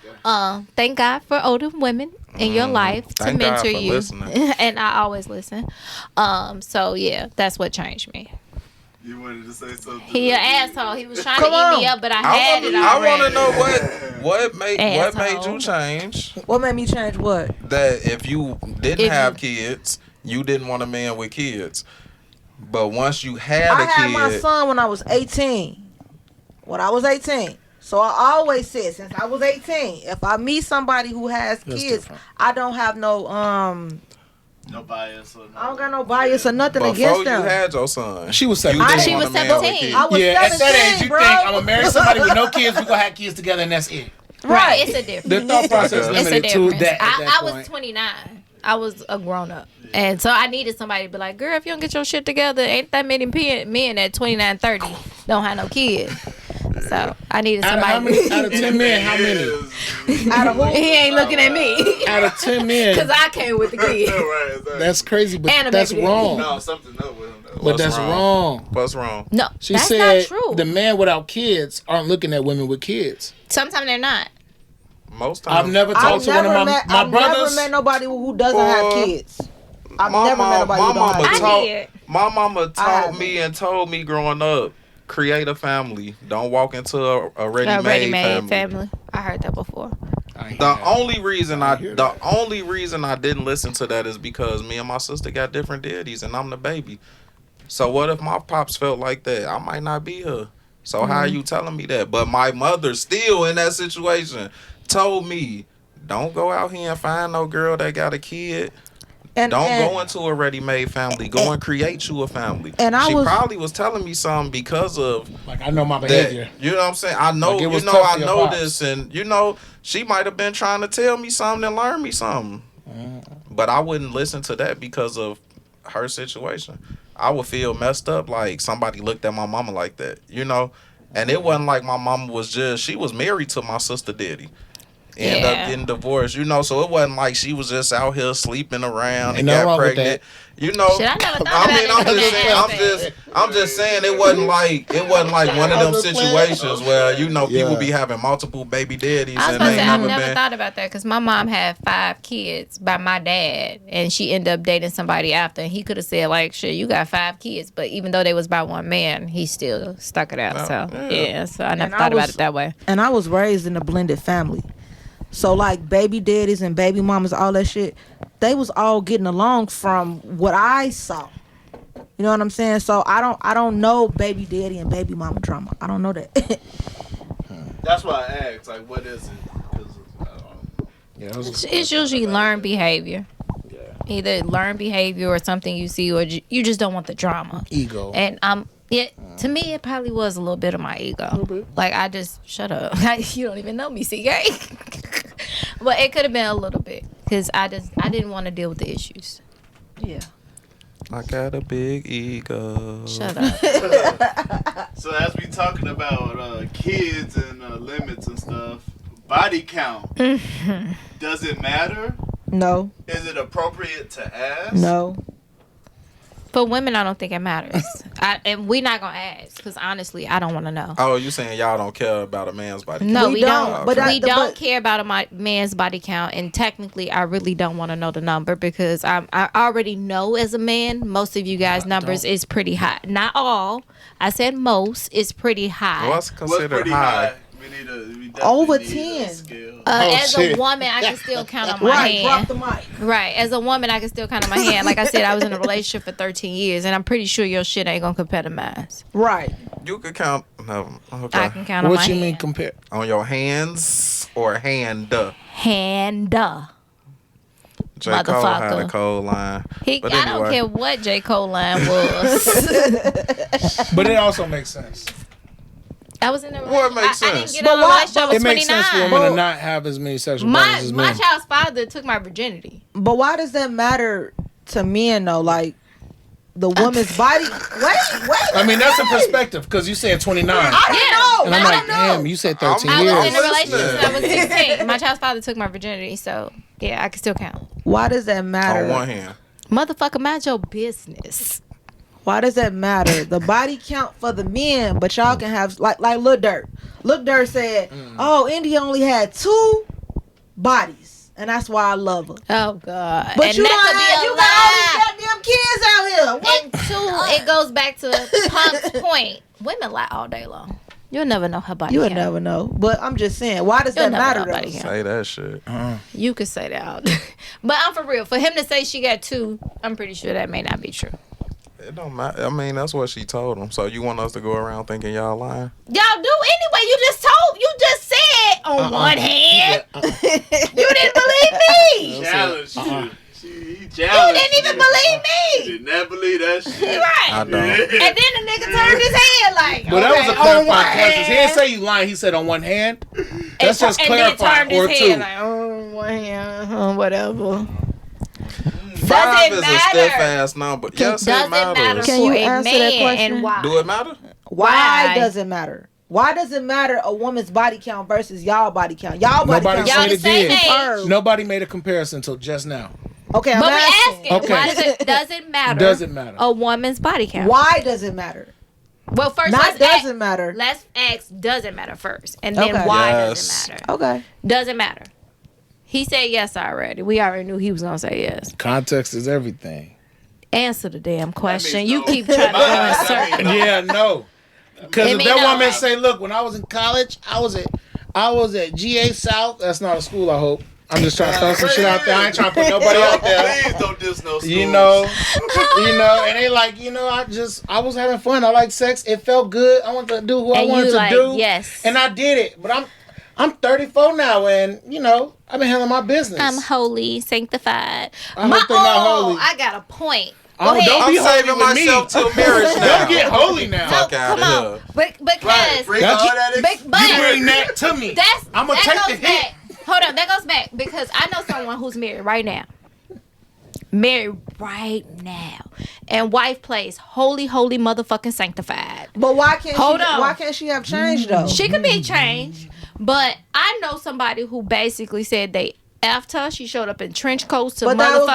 Speaker 2: thank God for older women in your life to
Speaker 3: Thank God
Speaker 2: mentor
Speaker 3: for
Speaker 2: you.
Speaker 3: listening.
Speaker 2: And I always listen. So yeah, that's what changed me.
Speaker 6: You wanted to say something.
Speaker 2: He an asshole. He was trying
Speaker 5: Come
Speaker 2: to eat me
Speaker 5: on.
Speaker 2: up, but I had it
Speaker 3: I
Speaker 2: already.
Speaker 3: want to know what made
Speaker 2: Asshole.
Speaker 3: you change
Speaker 5: What made me change what?
Speaker 3: that if you didn't
Speaker 2: If
Speaker 3: have
Speaker 2: you-
Speaker 3: kids, you didn't want a man with kids. But once you had
Speaker 5: I
Speaker 3: a
Speaker 5: had
Speaker 3: kid,
Speaker 5: my son when I was 18. When I was 18. So I always said since I was 18, if I meet somebody who has
Speaker 4: That's
Speaker 5: kids,
Speaker 4: different.
Speaker 5: I don't have no
Speaker 6: No bias or no.
Speaker 5: I don't got no bias or nothing
Speaker 3: before
Speaker 5: against
Speaker 3: you
Speaker 5: them.
Speaker 3: had your son,
Speaker 4: She was
Speaker 3: you
Speaker 4: 17.
Speaker 3: didn't
Speaker 5: She
Speaker 3: want
Speaker 2: was
Speaker 3: a man with
Speaker 2: 17.
Speaker 3: kids.
Speaker 5: I was
Speaker 4: Yeah, at that
Speaker 5: 17,
Speaker 4: age you
Speaker 5: bro.
Speaker 4: think I'm gonna marry somebody with no kids, we gonna have kids together and that's it.
Speaker 2: Right, it's a difference.
Speaker 4: The thought process
Speaker 3: It's a
Speaker 2: It's a
Speaker 4: limited to
Speaker 2: difference.
Speaker 4: that at that
Speaker 2: I was
Speaker 4: point.
Speaker 2: 29. I was a grown up. And so I needed somebody to be like, girl, if you don't get your shit together, ain't that many men at 29, 30 don't have no kids. So I needed
Speaker 4: Out of, how
Speaker 2: somebody.
Speaker 4: many, out of 10 men, how many?
Speaker 5: Out of who?
Speaker 2: He ain't looking at me.
Speaker 4: Out of 10 men,
Speaker 2: Because I came with the kid.
Speaker 6: Right, exactly.
Speaker 4: that's crazy, but
Speaker 2: And a
Speaker 4: that's
Speaker 2: baby daddy.
Speaker 4: wrong.
Speaker 6: No, something up with him.
Speaker 4: But
Speaker 3: What's
Speaker 4: that's
Speaker 3: wrong?
Speaker 4: wrong.
Speaker 3: What's wrong?
Speaker 2: No,
Speaker 4: She
Speaker 2: that's
Speaker 4: said
Speaker 2: not true.
Speaker 4: the men without kids aren't looking at women with kids.
Speaker 2: Sometimes they're not.
Speaker 3: Most times,
Speaker 4: I've never
Speaker 5: I've
Speaker 4: talked to one
Speaker 5: never
Speaker 4: of
Speaker 5: met,
Speaker 4: my
Speaker 5: I've never
Speaker 4: brothers.
Speaker 5: met nobody who doesn't have kids. I've never met nobody who don't have
Speaker 2: I
Speaker 5: kids.
Speaker 2: did.
Speaker 3: My mama taught
Speaker 5: haven't.
Speaker 3: me and told me growing up, create a family. Don't walk into a ready-made,
Speaker 2: Ready-made
Speaker 3: family.
Speaker 2: I heard that before.
Speaker 3: The only reason I
Speaker 4: hear
Speaker 3: the
Speaker 4: that.
Speaker 3: only reason I didn't listen to that is because me and my sister got different daddies and I'm the baby. So what if my pops felt like that? I might not be here. So how are you telling me that? But my mother still in that situation told me, don't go out here and find no girl that got a kid.
Speaker 5: And,
Speaker 3: Don't
Speaker 5: and,
Speaker 3: go into a ready-made family. Go and create you a family.
Speaker 5: And I
Speaker 3: she
Speaker 5: was-
Speaker 3: probably was telling me something because of
Speaker 4: Like I know my
Speaker 3: that.
Speaker 4: behavior.
Speaker 3: You know what I'm saying? I know,
Speaker 4: Like, it
Speaker 3: you
Speaker 4: was
Speaker 3: know,
Speaker 4: tough
Speaker 3: I
Speaker 4: for your
Speaker 3: know
Speaker 4: pops.
Speaker 3: this, and she might have been trying to tell me something and learn me something, but I wouldn't listen to that because of her situation. I would feel messed up, like somebody looked at my mama like that, and it wasn't like my mama was she was married to my sister daddy. end up getting divorced. You know, so it wasn't like she was just out here sleeping around and
Speaker 4: Ain't nothing
Speaker 3: got
Speaker 4: wrong with
Speaker 3: pregnant.
Speaker 4: that.
Speaker 3: You know,
Speaker 2: Shit, I never thought
Speaker 3: I'm just saying it wasn't like one of them situations where people be having multiple baby daddies.
Speaker 2: I was
Speaker 3: and
Speaker 2: supposed to
Speaker 3: they
Speaker 2: say, I've
Speaker 3: never
Speaker 2: never
Speaker 3: been.
Speaker 2: thought about that because my mom had 5 kids by my dad, and she ended up dating somebody after. And he could have said like, "Shit, you got 5 kids," but even though they was by one man, he still stuck it out. So so I never thought about it that way.
Speaker 5: And I was raised in a blended family, so like baby daddies and baby mamas, all that shit, they was all getting along from what I saw. You know what I'm saying? So I don't know baby daddy and baby mama drama. I don't know that.
Speaker 6: That's why I asked, like, what is it? Because
Speaker 2: It's usually learned behavior. Either learned behavior or something you see, or you just don't want the drama.
Speaker 4: Ego.
Speaker 2: And to me, it probably was a little bit of my ego. Like I just shut up. You don't even know me, CK. But it could have been a little bit because I didn't want to deal with the issues.
Speaker 5: Yeah.
Speaker 3: I got a big ego.
Speaker 2: Shut up.
Speaker 6: So as we talking about kids and limits and stuff, body count, does it matter?
Speaker 5: No.
Speaker 6: Is it appropriate to ask?
Speaker 5: No.
Speaker 2: For women, I don't think it matters. And we're not gonna ask because honestly, I don't want to know.
Speaker 3: Oh, you saying y'all don't care about a man's body?
Speaker 2: No,
Speaker 5: We
Speaker 2: we
Speaker 5: don't,
Speaker 2: don't.
Speaker 5: but
Speaker 2: We don't care about a man's body count, and technically, I really don't want to know the number because I already know as a man, most of you guys' numbers is pretty high. Not all. I said most is pretty high.
Speaker 3: What's considered
Speaker 6: What's pretty
Speaker 3: high?
Speaker 6: We definitely
Speaker 5: Over
Speaker 6: need
Speaker 5: 10.
Speaker 6: a scale.
Speaker 2: As a woman, I can still count on my hand.
Speaker 5: Drop the mic.
Speaker 2: Right. As a woman, I can still count on my hand. Like I said, I was in a relationship for 13 years, and I'm pretty sure your shit ain't gonna compare to mine.
Speaker 5: Right.
Speaker 3: You could count. No, okay.
Speaker 2: I can count on
Speaker 4: What
Speaker 2: my
Speaker 4: you
Speaker 2: hand.
Speaker 4: mean compare?
Speaker 3: On your hands or hand?
Speaker 2: Hand.
Speaker 3: J. Cole had a
Speaker 2: Motherfucker.
Speaker 3: cold line. But
Speaker 2: I don't
Speaker 3: anyway.
Speaker 2: care what J. Cole line was.
Speaker 4: But it also makes sense.
Speaker 2: I was in a
Speaker 3: What makes
Speaker 2: I didn't
Speaker 3: sense?
Speaker 2: get in a relationship. I was
Speaker 4: It makes sense for
Speaker 2: 29.
Speaker 4: women to not have as many sexual partners as
Speaker 2: My
Speaker 4: men.
Speaker 2: child's father took my virginity.
Speaker 5: But why does that matter to men though? Like the woman's body. Wait.
Speaker 4: I mean, that's a perspective because you said 29.
Speaker 5: I don't know.
Speaker 4: And I'm
Speaker 5: I
Speaker 4: like,
Speaker 5: don't know.
Speaker 4: damn, you said 13
Speaker 2: I
Speaker 4: years.
Speaker 2: was in a
Speaker 3: listening.
Speaker 2: relationship since I was 16. My child's father took my virginity, so yeah, I can still count.
Speaker 5: Why does that matter?
Speaker 3: On one hand.
Speaker 2: Motherfucker, mind your business.
Speaker 5: Why does that matter? The body count for the men, but y'all can have like Lil Durk. Lil Durk said, "Oh, India only had 2 bodies, and that's why I love her."
Speaker 2: Oh God!
Speaker 5: But
Speaker 2: and
Speaker 5: you
Speaker 2: that
Speaker 5: don't
Speaker 2: could be
Speaker 5: have,
Speaker 2: a
Speaker 5: you
Speaker 2: lie.
Speaker 5: got all these goddamn kids out here. What?
Speaker 2: And 2, it goes back to Punk's point. Women lie all day long. You'll never know her body
Speaker 5: You would
Speaker 2: count.
Speaker 5: never know. But I'm just saying, why does
Speaker 2: You'll
Speaker 5: that
Speaker 2: never
Speaker 5: matter
Speaker 2: know
Speaker 5: though?
Speaker 2: body count.
Speaker 3: Say that shit.
Speaker 2: You could say that out. But I'm for real. For him to say she got 2, I'm pretty sure that may not be true.
Speaker 3: It don't matter. I mean, that's what she told him. So you want us to go around thinking y'all lying?
Speaker 2: Y'all do anyway. You just said on one hand. You didn't believe me.
Speaker 6: Challenge you. He
Speaker 2: You
Speaker 6: challenged
Speaker 2: didn't even believe me.
Speaker 6: Did not believe that shit.
Speaker 2: Right.
Speaker 3: I don't.
Speaker 2: And then the nigga turned his head like.
Speaker 4: But that was a
Speaker 2: okay, on one
Speaker 4: clarifying question. He didn't
Speaker 2: hand.
Speaker 4: say you lying. He said on one hand. That's just
Speaker 2: And then
Speaker 4: clarifying.
Speaker 2: turned his
Speaker 4: Or
Speaker 2: head
Speaker 4: 2.
Speaker 2: like, oh, one hand, whatever.
Speaker 3: 5 is a
Speaker 2: matter?
Speaker 3: stiff ass number. Yes,
Speaker 2: Does
Speaker 3: it
Speaker 2: it matter
Speaker 3: matters.
Speaker 5: Can
Speaker 2: for
Speaker 5: you
Speaker 2: a
Speaker 5: answer
Speaker 2: man
Speaker 5: that question?
Speaker 2: and why?
Speaker 3: Do it matter?
Speaker 5: Why does it matter? Why does it matter a woman's body count versus y'all body count? Y'all body
Speaker 4: Nobody
Speaker 5: count.
Speaker 2: Y'all
Speaker 4: said
Speaker 2: the
Speaker 4: it
Speaker 2: same
Speaker 4: did.
Speaker 2: age.
Speaker 5: Superb.
Speaker 4: Nobody made a comparison until just now.
Speaker 5: Okay, I'm
Speaker 2: But we
Speaker 5: asking.
Speaker 2: asking,
Speaker 4: Okay.
Speaker 2: why does it matter?
Speaker 4: Does it matter?
Speaker 2: A woman's body count.
Speaker 5: Why does it matter?
Speaker 2: Well, first
Speaker 5: Not
Speaker 2: let's
Speaker 5: doesn't
Speaker 2: ask,
Speaker 5: matter.
Speaker 2: Let's ask, does it matter first, and then
Speaker 5: Okay.
Speaker 2: why
Speaker 3: Yes.
Speaker 2: does it matter?
Speaker 5: Okay.
Speaker 2: Does it matter? He said yes already. We already knew he was gonna say yes.
Speaker 4: Context is everything.
Speaker 2: Answer the damn question.
Speaker 6: means
Speaker 2: You
Speaker 6: no.
Speaker 2: keep trying to go in
Speaker 6: That
Speaker 2: circles.
Speaker 6: means no.
Speaker 4: Yeah, no. Because
Speaker 2: It
Speaker 4: if
Speaker 2: mean
Speaker 4: that
Speaker 2: no.
Speaker 4: woman say, "Look, when I was in college, I was at GA South." That's not a school, I hope. I'm just trying to throw some shit out there. I ain't trying to put nobody out there.
Speaker 6: Please don't diss no schools.
Speaker 4: You know, and they like, I was having fun. I like sex. It felt good. I wanted to do who I
Speaker 2: And
Speaker 4: wanted
Speaker 2: you
Speaker 4: to
Speaker 2: like,
Speaker 4: do.
Speaker 2: yes.
Speaker 4: And I did it. But I'm 34 now, and I've been handling my business.
Speaker 2: I'm holy, sanctified.
Speaker 4: I hope they're not holy.
Speaker 2: I got a point. Go
Speaker 4: Oh,
Speaker 2: ahead.
Speaker 4: don't
Speaker 3: I'm
Speaker 4: be holy
Speaker 3: saving
Speaker 4: with me.
Speaker 3: myself till marriage now.
Speaker 4: Don't get holy now.
Speaker 2: No,
Speaker 3: Fuck out
Speaker 2: come
Speaker 3: of
Speaker 2: on.
Speaker 3: here.
Speaker 2: Because
Speaker 6: Right, bring
Speaker 4: That's-
Speaker 6: all that
Speaker 2: but
Speaker 4: You bring that to me. I'm gonna
Speaker 2: that
Speaker 4: take
Speaker 2: goes
Speaker 4: the hit.
Speaker 2: back. Hold on, that goes back because I know someone who's married right now. Married right now, and wife plays holy, holy motherfucking sanctified.
Speaker 5: But why can't
Speaker 2: Hold
Speaker 5: she?
Speaker 2: on.
Speaker 5: Why can't she have changed though?
Speaker 2: She could be changed, But I know somebody who basically said they effed her. She showed up in trench coats to
Speaker 5: But
Speaker 2: motherfucker.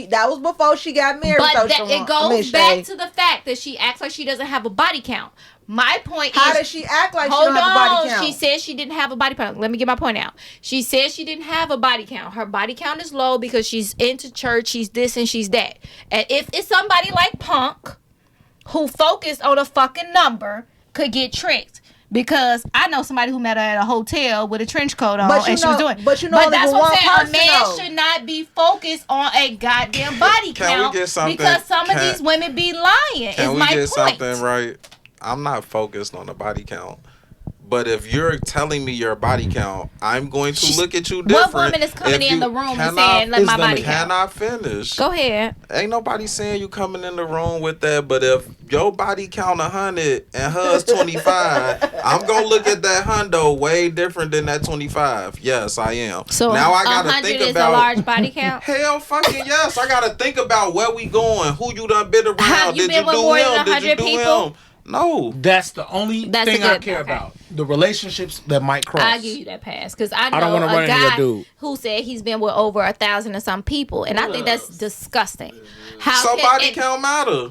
Speaker 5: that was before she got married.
Speaker 2: But
Speaker 5: so
Speaker 2: that, it goes back to the fact that she acts like she doesn't have a body count. My point
Speaker 5: How
Speaker 2: is,
Speaker 5: does she act like she
Speaker 2: hold
Speaker 5: don't have a body
Speaker 2: on.
Speaker 5: count?
Speaker 2: She said she didn't have a body count. Let me get my point out. She said she didn't have a body count. Her body count is low because she's into church. She's this and she's that. And if it's somebody like Punk who focused on a fucking number, could get tricked. Because I know somebody who met her at a hotel with a trench coat on, and she was doing.
Speaker 5: But
Speaker 2: that's what I'm saying. A man
Speaker 5: though.
Speaker 2: should not be focused on a goddamn body count.
Speaker 3: we get something?
Speaker 2: Because some of these women be lying.
Speaker 3: Can
Speaker 2: is
Speaker 3: we
Speaker 2: my
Speaker 3: get
Speaker 2: point.
Speaker 3: something right? I'm not focused on the body count. But if you're telling me your body count, I'm going to look at you different.
Speaker 2: What woman is coming in the room and saying, "Let my body count"?
Speaker 3: Can I finish?
Speaker 2: Go ahead.
Speaker 3: Ain't nobody saying you coming in the room with that. But if your body count 100 and hers 25, I'm gonna look at that hundo way different than that 25. Yes, I am.
Speaker 2: So
Speaker 3: now I gotta
Speaker 2: 100
Speaker 3: think
Speaker 2: is
Speaker 3: about
Speaker 2: a large body count.
Speaker 3: Hell, fucking yes. I gotta think about where we going. Who you done been around?
Speaker 2: Have you
Speaker 3: Did
Speaker 2: been
Speaker 3: you
Speaker 2: with
Speaker 3: do
Speaker 2: more
Speaker 3: him?
Speaker 2: than
Speaker 3: Did
Speaker 2: 100
Speaker 3: you do
Speaker 2: people?
Speaker 3: him? No.
Speaker 4: That's the only
Speaker 2: That's
Speaker 4: thing
Speaker 2: a
Speaker 4: I
Speaker 2: good-
Speaker 4: care
Speaker 2: okay.
Speaker 4: about. The relationships that might cross.
Speaker 2: I'll give you that pass because I know
Speaker 4: don't wanna run
Speaker 2: a
Speaker 4: into
Speaker 2: guy
Speaker 4: your dude.
Speaker 2: who said he's been with over 1,000 and some people, and I think that's disgusting. How
Speaker 3: So
Speaker 2: can-
Speaker 3: body
Speaker 2: and
Speaker 3: count matter.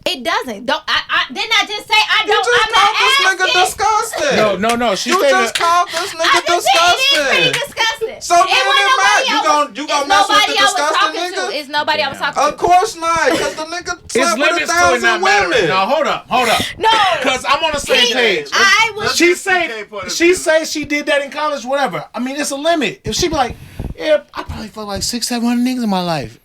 Speaker 2: It doesn't. Don't I didn't I just say I
Speaker 3: You
Speaker 2: don't?
Speaker 3: just
Speaker 2: I'm not
Speaker 3: called this nigga
Speaker 2: asking.
Speaker 3: disgusting.
Speaker 4: No. She
Speaker 3: You
Speaker 4: said
Speaker 3: just called this
Speaker 2: I
Speaker 3: nigga
Speaker 2: just said it is pretty
Speaker 3: disgusting.
Speaker 2: disgusting.
Speaker 3: So then
Speaker 2: wasn't
Speaker 3: it
Speaker 2: nobody
Speaker 3: matter. You
Speaker 2: I
Speaker 3: gon'
Speaker 2: was-
Speaker 3: you gon'
Speaker 2: it's
Speaker 3: mess with
Speaker 2: nobody
Speaker 3: the
Speaker 2: I was
Speaker 3: disgusting
Speaker 2: talking
Speaker 3: nigga?
Speaker 2: to. It's nobody I was talking
Speaker 3: Of
Speaker 2: to.
Speaker 3: course not, because the nigga
Speaker 4: it's
Speaker 3: slept with
Speaker 4: limits to it
Speaker 3: 1,000
Speaker 4: not mattering.
Speaker 3: women.
Speaker 4: Now hold up.
Speaker 2: No,
Speaker 4: Because I'm on the same page.
Speaker 2: I was.
Speaker 4: She
Speaker 6: Let's
Speaker 4: say
Speaker 6: get PK point of
Speaker 4: she
Speaker 6: view.
Speaker 4: say she did that in college, whatever. I mean, it's a limit. If she be like, yeah, I probably fucked like 600-700 niggas in my life.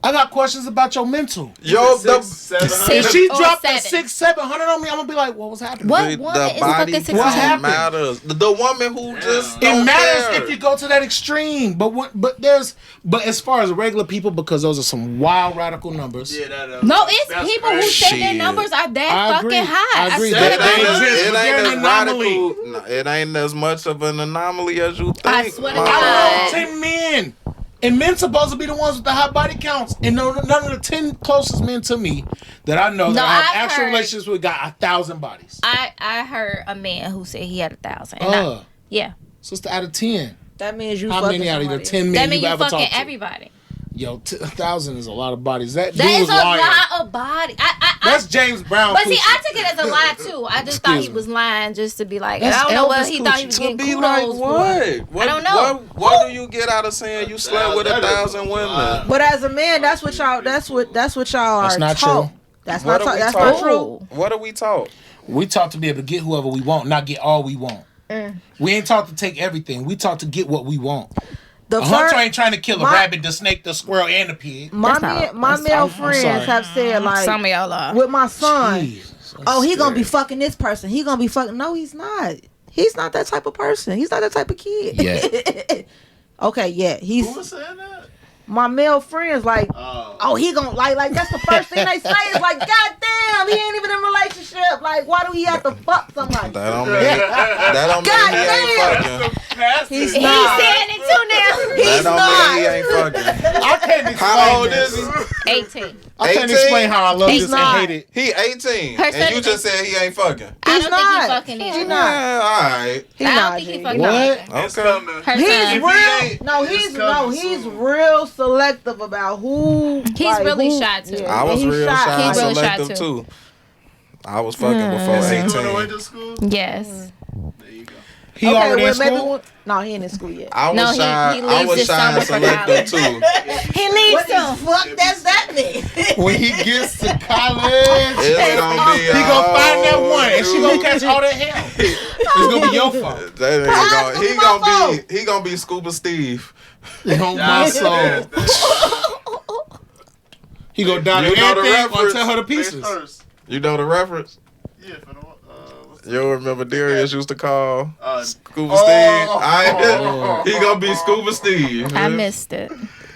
Speaker 4: I got questions about your mental.
Speaker 3: Yo, the
Speaker 2: Six
Speaker 4: If she
Speaker 2: or
Speaker 4: dropped
Speaker 2: seven.
Speaker 4: a 600-700 on me, I'm gonna be like, what was happening?
Speaker 2: What
Speaker 3: the
Speaker 2: woman is
Speaker 3: body
Speaker 2: fucking
Speaker 3: count
Speaker 2: 600?
Speaker 3: matters. The woman who just
Speaker 4: It
Speaker 3: don't
Speaker 4: matters
Speaker 3: care.
Speaker 4: if you go to that extreme, but as far as regular people, because those are some wild radical numbers.
Speaker 6: Yeah,
Speaker 2: No, it's
Speaker 6: that's
Speaker 2: people who
Speaker 6: crazy.
Speaker 2: say their
Speaker 3: Shit.
Speaker 2: numbers are that
Speaker 4: I
Speaker 2: fucking
Speaker 4: agree.
Speaker 2: high.
Speaker 4: I agree.
Speaker 2: swear to
Speaker 4: That
Speaker 2: God.
Speaker 4: ain't exist.
Speaker 3: It
Speaker 4: but
Speaker 3: ain't
Speaker 4: they're
Speaker 3: as
Speaker 4: an anomaly.
Speaker 3: radical. No, it ain't as much of an anomaly as you think.
Speaker 2: I swear to
Speaker 3: man.
Speaker 2: God.
Speaker 4: I know 10 men. And men supposed to be the ones with the high body counts. And none of the 10 closest men to me that I know that I have
Speaker 2: I've
Speaker 4: actual
Speaker 2: heard-
Speaker 4: relationships with got 1,000 bodies.
Speaker 2: I heard a man who said he had 1,000. And yeah.
Speaker 4: So it's out of 10.
Speaker 5: That means you
Speaker 4: How
Speaker 5: fucking
Speaker 4: many out of your
Speaker 5: somebody.
Speaker 4: 10 men
Speaker 2: That means
Speaker 4: you've
Speaker 2: you
Speaker 4: ever
Speaker 2: fucking
Speaker 4: talked to?
Speaker 2: everybody.
Speaker 4: Yo, 1,000 is a lot of bodies. That
Speaker 2: That
Speaker 4: dude
Speaker 2: is
Speaker 4: was
Speaker 2: a
Speaker 4: lying.
Speaker 2: lot of body.
Speaker 4: That's James Brown.
Speaker 2: But see,
Speaker 4: coochie.
Speaker 2: I took it as a lie too. I just thought he
Speaker 4: Excuse me.
Speaker 2: was lying just to be like,
Speaker 4: That's
Speaker 2: I don't know what
Speaker 4: Elvis
Speaker 2: he thought he was
Speaker 3: To
Speaker 2: getting
Speaker 3: be
Speaker 2: kudos
Speaker 3: like
Speaker 2: for.
Speaker 3: what?
Speaker 2: I don't know.
Speaker 3: What do you get out of saying you slept with 1,000 women?
Speaker 5: But as a man, that's what y'all. That's what y'all
Speaker 4: That's
Speaker 5: are
Speaker 4: not
Speaker 5: taught.
Speaker 4: true.
Speaker 5: That's
Speaker 3: What
Speaker 5: not.
Speaker 3: are we
Speaker 5: That's
Speaker 3: taught?
Speaker 5: not true.
Speaker 3: What are we taught?
Speaker 4: We taught to be able to get whoever we want, not get all we want. We ain't taught to take everything. We taught to get what we want.
Speaker 5: The
Speaker 4: A hunter
Speaker 5: first,
Speaker 4: ain't trying to kill a
Speaker 5: my-
Speaker 4: rabbit, the snake, the squirrel, and the pig.
Speaker 5: my
Speaker 2: That's not-
Speaker 5: my
Speaker 2: that's-
Speaker 5: male
Speaker 4: I'm
Speaker 5: friends
Speaker 4: sorry.
Speaker 5: have said like,
Speaker 2: Some of y'all are.
Speaker 5: with my son,
Speaker 4: Jeez,
Speaker 5: oh, he gonna be fucking this person. He gonna be fucking. No, he's not. He's not that type of person. He's not that type of kid.
Speaker 4: Yeah.
Speaker 5: Okay, yeah, he's
Speaker 6: Who was saying that?
Speaker 5: my male friends. Like, oh, he gonna like that's the first thing they say is like, God damn, he ain't even in a relationship. Like, why do he have to fuck somebody?
Speaker 3: That don't mean he ain't fucking.
Speaker 5: He's
Speaker 2: He's
Speaker 5: not.
Speaker 2: saying it too now.
Speaker 5: He's
Speaker 3: That
Speaker 5: not.
Speaker 3: don't mean he ain't fucking.
Speaker 4: I can't explain
Speaker 3: How old
Speaker 4: this.
Speaker 3: is he?
Speaker 2: 18.
Speaker 4: I can't
Speaker 3: 18?
Speaker 4: explain how I love
Speaker 5: He's
Speaker 4: this
Speaker 5: not.
Speaker 4: and hate it.
Speaker 3: He 18,
Speaker 2: Her
Speaker 3: and you
Speaker 2: son-
Speaker 3: just said he ain't fucking.
Speaker 2: I
Speaker 5: He's
Speaker 2: don't
Speaker 5: not.
Speaker 2: think he fucking
Speaker 5: He's
Speaker 2: is.
Speaker 5: not.
Speaker 3: Yeah, all right.
Speaker 5: He
Speaker 2: I don't
Speaker 5: not.
Speaker 2: think he
Speaker 5: G.
Speaker 2: fucking
Speaker 4: What?
Speaker 6: It's
Speaker 3: Okay.
Speaker 6: coming.
Speaker 2: Her
Speaker 5: He's
Speaker 2: son.
Speaker 6: If he
Speaker 5: real.
Speaker 6: ain't,
Speaker 5: No,
Speaker 6: it's
Speaker 5: he's
Speaker 6: coming
Speaker 5: he's
Speaker 6: soon.
Speaker 5: real selective about who.
Speaker 2: He's
Speaker 5: like,
Speaker 2: really
Speaker 5: who-
Speaker 2: shy, too.
Speaker 3: I was
Speaker 5: he's
Speaker 3: real shy and
Speaker 2: He's really shy,
Speaker 3: selective
Speaker 2: too.
Speaker 3: too. I was fucking before
Speaker 6: Is he going away
Speaker 3: 18.
Speaker 6: to school?
Speaker 2: Yes.
Speaker 6: There you go.
Speaker 4: He already in
Speaker 5: well, maybe
Speaker 4: school?
Speaker 5: when- no, he ain't in school yet.
Speaker 3: I was
Speaker 2: No, he
Speaker 3: shy.
Speaker 2: leaves
Speaker 3: I was
Speaker 2: this
Speaker 3: shy and
Speaker 2: summer for
Speaker 3: selective
Speaker 2: college.
Speaker 3: too.
Speaker 2: He leaves
Speaker 5: What the
Speaker 2: soon.
Speaker 5: fuck does that mean?
Speaker 4: When he gets to college,
Speaker 3: It's gonna be.
Speaker 4: he gonna find that one, and she gonna catch all that hell. It's gonna be your fault.
Speaker 3: That
Speaker 5: How's
Speaker 3: ain't
Speaker 5: it gonna be my
Speaker 3: he gonna be Scuba Steve.
Speaker 4: On my soul. He gonna die
Speaker 3: You
Speaker 4: to
Speaker 3: know the
Speaker 4: everything or
Speaker 3: reference.
Speaker 4: tear her to
Speaker 6: Face
Speaker 4: pieces.
Speaker 6: first.
Speaker 3: You know the reference?
Speaker 6: Yeah, for the what's the-
Speaker 3: You remember Darius used to call Scuba
Speaker 6: oh,
Speaker 3: Steve? He gonna be Scuba Steve.
Speaker 2: I missed it.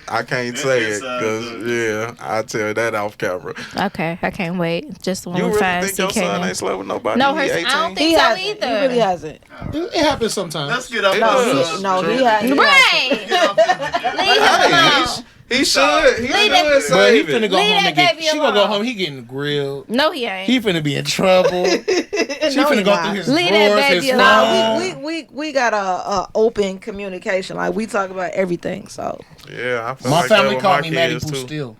Speaker 3: I can't say it because I tell that off camera.
Speaker 2: Okay, I can't wait. Just when
Speaker 3: You
Speaker 2: we
Speaker 3: really
Speaker 2: find
Speaker 3: think your
Speaker 2: CK.
Speaker 3: son ain't slept with nobody?
Speaker 2: No,
Speaker 3: He
Speaker 2: her. I
Speaker 3: 18?
Speaker 2: don't
Speaker 5: He
Speaker 2: think so
Speaker 5: hasn't.
Speaker 2: either.
Speaker 5: He really hasn't.
Speaker 4: It happens sometimes.
Speaker 6: Let's get up.
Speaker 3: It
Speaker 5: No,
Speaker 3: does.
Speaker 5: he, no,
Speaker 3: True.
Speaker 5: he hasn't.
Speaker 2: Right. Leave him alone.
Speaker 3: He should. He
Speaker 2: Leave that-
Speaker 3: should
Speaker 4: But he
Speaker 3: save
Speaker 4: finna
Speaker 3: it.
Speaker 4: go
Speaker 2: Leave
Speaker 4: home
Speaker 2: that
Speaker 4: and get.
Speaker 2: baby
Speaker 4: She gonna go
Speaker 2: alone.
Speaker 4: home. He getting grilled.
Speaker 2: No, he ain't.
Speaker 4: He finna be in trouble. She
Speaker 5: No,
Speaker 4: finna
Speaker 5: he
Speaker 4: go
Speaker 5: not.
Speaker 4: through his
Speaker 2: Leave that
Speaker 4: drawers,
Speaker 2: baby
Speaker 4: his
Speaker 2: alone.
Speaker 4: phone.
Speaker 5: we got a open communication. Like we talk about everything. So
Speaker 3: Yeah, I feel
Speaker 4: My
Speaker 3: like that
Speaker 4: family
Speaker 3: with
Speaker 4: called
Speaker 3: my
Speaker 4: me Matty
Speaker 3: kids,
Speaker 4: Pooh
Speaker 3: too.
Speaker 4: still.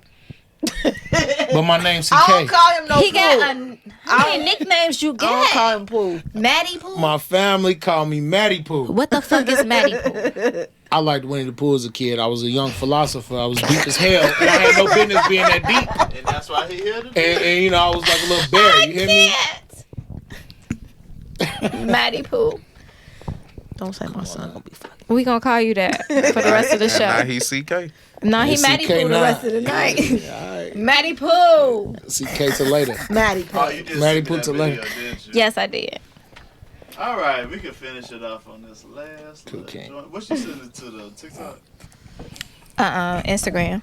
Speaker 4: But my name's
Speaker 5: I don't
Speaker 4: CK.
Speaker 5: call him no
Speaker 2: He
Speaker 5: Pooh.
Speaker 2: got how many nicknames you
Speaker 5: I don't call
Speaker 2: got?
Speaker 5: him Pooh.
Speaker 2: Maddie Pooh.
Speaker 4: My family called me Matty Pooh.
Speaker 2: What the fuck is Maddie Pooh?
Speaker 4: I liked Winnie the Pooh as a kid. I was a young philosopher. I was deep as hell. And I had no business being that deep.
Speaker 6: And that's why he here today.
Speaker 4: And you know, I was like a little bear. You hear me?
Speaker 2: Maddie Pooh.
Speaker 5: Don't say my son gonna be fucking.
Speaker 2: We gonna call you that for the rest of the
Speaker 3: And now
Speaker 2: show.
Speaker 3: he's CK.
Speaker 2: No, he
Speaker 4: It's
Speaker 2: Maddie
Speaker 4: CK
Speaker 2: Pooh the
Speaker 4: now.
Speaker 2: rest of the night.
Speaker 4: Alright.
Speaker 2: Maddie Pooh.
Speaker 4: CK till later.
Speaker 5: Maddie
Speaker 6: Oh,
Speaker 5: Pooh.
Speaker 6: you just
Speaker 4: Matty
Speaker 6: sent
Speaker 4: Pooh
Speaker 6: that
Speaker 4: to
Speaker 6: video,
Speaker 4: later.
Speaker 6: didn't you?
Speaker 2: Yes, I did.
Speaker 6: All right, we can finish it off on this last
Speaker 4: Cool
Speaker 6: little
Speaker 4: king.
Speaker 6: joint. What you sending to the TikTok?
Speaker 2: Instagram.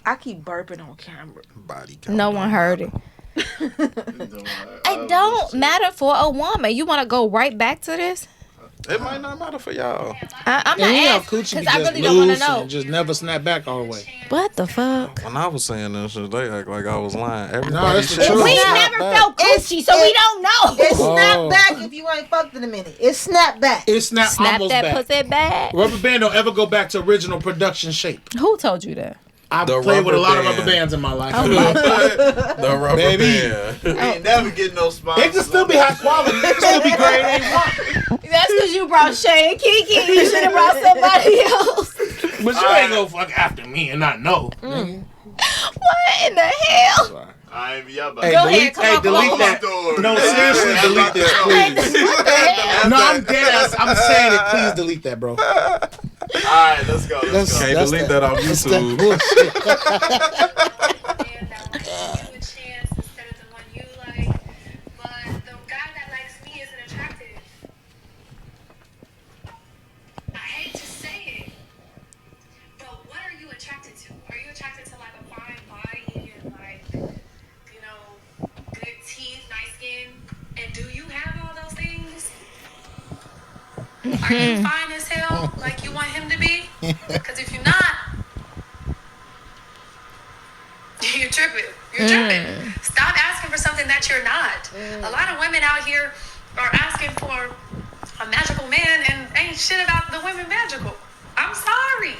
Speaker 5: I keep burping on camera.
Speaker 3: Body count.
Speaker 2: No one heard it. It don't matter for a woman. You want to go right back to this?
Speaker 3: It might not matter for y'all.
Speaker 2: I'm not
Speaker 4: And you know,
Speaker 2: asking
Speaker 4: coochie be
Speaker 2: because I
Speaker 4: just
Speaker 2: really don't want
Speaker 4: loose
Speaker 2: to know.
Speaker 4: and just never snap back all the way.
Speaker 2: What the fuck?
Speaker 3: When I was saying this shit, they act like I was lying.
Speaker 4: Nah,
Speaker 3: Everybody
Speaker 4: that's the
Speaker 3: shit
Speaker 4: truth.
Speaker 3: was
Speaker 2: We
Speaker 3: snapped
Speaker 2: never
Speaker 3: back.
Speaker 2: felt coochie, so we don't know.
Speaker 5: It's
Speaker 4: Oh.
Speaker 5: snap back if you ain't fucked in a minute. It's snap back.
Speaker 4: It snap
Speaker 2: Snap
Speaker 4: almost
Speaker 2: that
Speaker 4: back.
Speaker 2: pussy back.
Speaker 4: Rubber band don't ever go back to original production shape.
Speaker 2: Who told you that?
Speaker 4: I've
Speaker 3: The
Speaker 4: played with a lot of
Speaker 3: rubber
Speaker 4: rubber
Speaker 3: band.
Speaker 4: bands in my life.
Speaker 3: The rubber
Speaker 4: Baby.
Speaker 3: band.
Speaker 6: Ain't never getting no sponsors.
Speaker 4: It can still be high quality. It can still be grade A1.
Speaker 2: That's because you brought Shay and Kiki. You should have brought somebody else.
Speaker 4: But you ain't gonna fuck after me and not know. nigga.
Speaker 2: What in the hell?
Speaker 6: I ain't y'all about
Speaker 4: Hey,
Speaker 2: Go
Speaker 6: to-
Speaker 2: ahead,
Speaker 4: delete,
Speaker 2: come
Speaker 4: hey,
Speaker 2: on,
Speaker 4: delete
Speaker 2: come
Speaker 4: that.
Speaker 6: on.
Speaker 4: No, seriously,
Speaker 6: Yeah,
Speaker 4: delete
Speaker 6: yeah,
Speaker 4: this,
Speaker 6: yeah.
Speaker 4: please.
Speaker 2: What the hell?
Speaker 4: No, I'm dead ass. I'm saying it. Please delete that, bro.
Speaker 6: All right, let's go. Let's go.
Speaker 3: Can't delete that off
Speaker 4: That's
Speaker 3: YouTube.
Speaker 4: that bullshit.
Speaker 7: And that will give you a chance instead of the one you like. But the guy that likes me isn't attractive. I hate to say it, but what are you attracted to? Are you attracted to like a fine body and like, you know, good teeth, nice skin? And do you have all those things? Are you fine as hell like you want him to be? Because if you're not, you're tripping. You're tripping. Stop asking for something that you're not. A lot of women out here are asking for a magical man and ain't shit about the women magical. I'm sorry.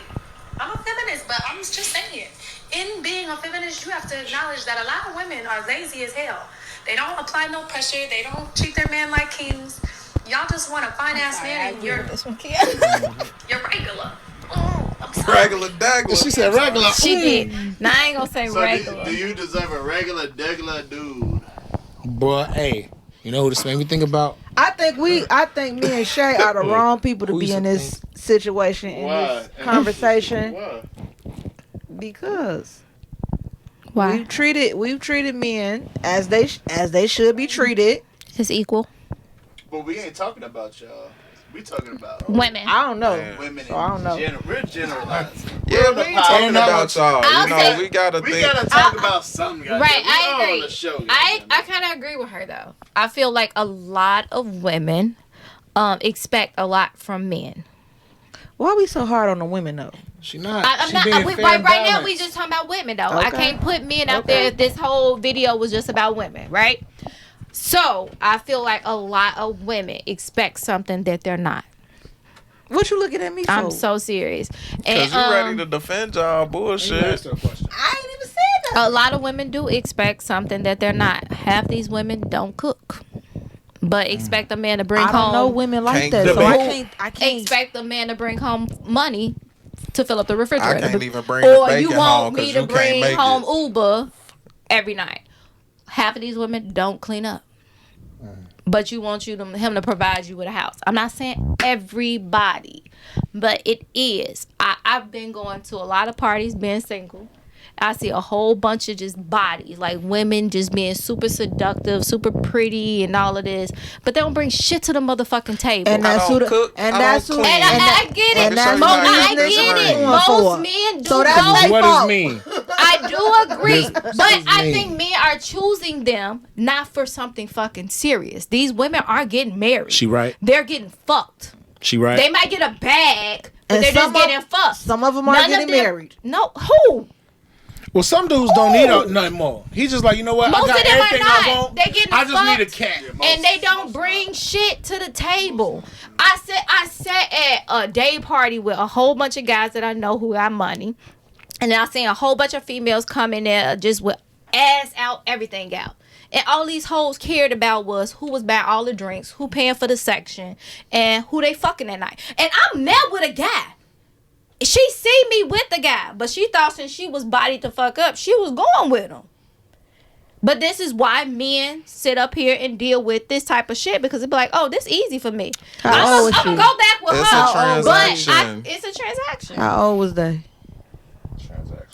Speaker 7: I'm a feminist, but I'm just saying. In being a feminist, you have to acknowledge that a lot of women are lazy as hell. They don't apply no pressure. They don't treat their men like kings. Y'all just want a fine ass man and you're regular. Oh, I'm sorry.
Speaker 3: Regular dagger.
Speaker 4: She said regular.
Speaker 2: She did. Now I ain't gonna say
Speaker 6: So
Speaker 2: regular.
Speaker 6: do you deserve a regular dude?
Speaker 4: Boy, hey, you know who this made me think about?
Speaker 5: I think me and Shay are the wrong people to
Speaker 4: Who
Speaker 5: be
Speaker 4: you
Speaker 5: in this situation, in
Speaker 6: Why?
Speaker 5: this conversation,
Speaker 6: Why?
Speaker 5: because
Speaker 2: Why?
Speaker 5: we've treated men as they should be treated.
Speaker 2: It's equal.
Speaker 6: But we ain't talking about y'all. We talking about
Speaker 2: Women.
Speaker 5: I don't know.
Speaker 3: Man.
Speaker 6: women.
Speaker 5: So I don't know.
Speaker 6: We're generalizing.
Speaker 3: Yeah, we ain't talking about y'all.
Speaker 2: I'll
Speaker 3: You know,
Speaker 2: say-
Speaker 3: we gotta
Speaker 6: We
Speaker 3: think.
Speaker 6: gotta talk about something, guys.
Speaker 2: Right,
Speaker 6: We
Speaker 2: I
Speaker 6: all
Speaker 2: agree.
Speaker 6: On the show,
Speaker 2: I
Speaker 6: goddamn.
Speaker 2: kind of agree with her though. I feel like a lot of women expect a lot from men.
Speaker 5: Why we so hard on the women though?
Speaker 4: She not.
Speaker 2: I'm
Speaker 4: She
Speaker 2: not.
Speaker 4: being fair
Speaker 2: Right
Speaker 4: and
Speaker 2: now,
Speaker 4: balanced.
Speaker 2: we just talking about women though. I
Speaker 5: Okay.
Speaker 2: can't put men out
Speaker 5: Okay.
Speaker 2: there. This whole video was just about women, right? So I feel like a lot of women expect something that they're not.
Speaker 5: What you looking at me for?
Speaker 2: I'm so serious.
Speaker 3: Cause you ready to defend y'all bullshit.
Speaker 5: I ain't even said that.
Speaker 2: A lot of women do expect something that they're not. Half these women don't cook, but expect a man to bring
Speaker 5: I don't
Speaker 2: home.
Speaker 5: know women like
Speaker 3: Can't
Speaker 5: that, so
Speaker 3: debate.
Speaker 5: I can't.
Speaker 2: Expect a man to bring home money to fill up the
Speaker 3: I
Speaker 2: refrigerator.
Speaker 3: can't even bring
Speaker 2: or
Speaker 3: the
Speaker 2: you
Speaker 3: bacon
Speaker 2: want
Speaker 3: home
Speaker 2: me
Speaker 3: because
Speaker 2: to
Speaker 3: you
Speaker 2: bring
Speaker 3: can't make
Speaker 2: home
Speaker 3: it.
Speaker 2: Uber every night. Half of these women don't clean up. But you want him to provide you with a house. I'm not saying everybody, but it is. I've been going to a lot of parties being single. I see a whole bunch of just bodies, like women just being super seductive, super pretty, and all of this. But they don't bring shit to the motherfucking table.
Speaker 5: And
Speaker 3: I
Speaker 5: that's
Speaker 3: don't
Speaker 5: who.
Speaker 3: cook,
Speaker 5: And
Speaker 3: I
Speaker 5: that's
Speaker 3: don't
Speaker 5: who.
Speaker 3: clean.
Speaker 2: And I get it.
Speaker 5: And that's
Speaker 3: Mo-
Speaker 5: who
Speaker 2: I
Speaker 5: these
Speaker 2: get
Speaker 5: niggas
Speaker 2: it.
Speaker 5: going
Speaker 2: Most
Speaker 5: for.
Speaker 2: men do
Speaker 5: So that's
Speaker 2: go.
Speaker 5: they
Speaker 4: What
Speaker 5: fault.
Speaker 4: does mean?
Speaker 2: I do agree,
Speaker 4: This
Speaker 2: but
Speaker 4: is
Speaker 2: I
Speaker 4: me.
Speaker 2: think men are choosing them not for something fucking serious. These women are getting married.
Speaker 4: She right.
Speaker 2: They're getting fucked.
Speaker 4: She right.
Speaker 2: They might get a bag, but
Speaker 5: And
Speaker 2: They're just getting fucked.
Speaker 5: Some of them are
Speaker 2: None
Speaker 5: getting
Speaker 2: of them-
Speaker 5: married.
Speaker 2: No, who?
Speaker 4: Well, some dudes don't need nothing more. He's just like, you know what?
Speaker 2: Most
Speaker 4: I got
Speaker 2: of them are
Speaker 4: everything
Speaker 2: not.
Speaker 4: I want.
Speaker 2: They getting
Speaker 4: I just need a
Speaker 2: fucked.
Speaker 4: cat.
Speaker 2: And they don't bring shit to the table. I sat at a day party with a whole bunch of guys that I know who got money. And I seen a whole bunch of females come in there just with ass out, everything out. And all these hoes cared about was who was buying all the drinks, who paying for the section, and who they fucking that night. And I'm met with a guy. She see me with the guy, but she thought since she was bodied to fuck up, she was going with him. But this is why men sit up here and deal with this type of shit, because it be like, oh, this easy for me.
Speaker 5: How old was
Speaker 2: I'm
Speaker 5: she?
Speaker 2: gonna go back with
Speaker 3: It's
Speaker 2: her,
Speaker 3: a transaction.
Speaker 2: but it's a transaction.
Speaker 5: How old was they?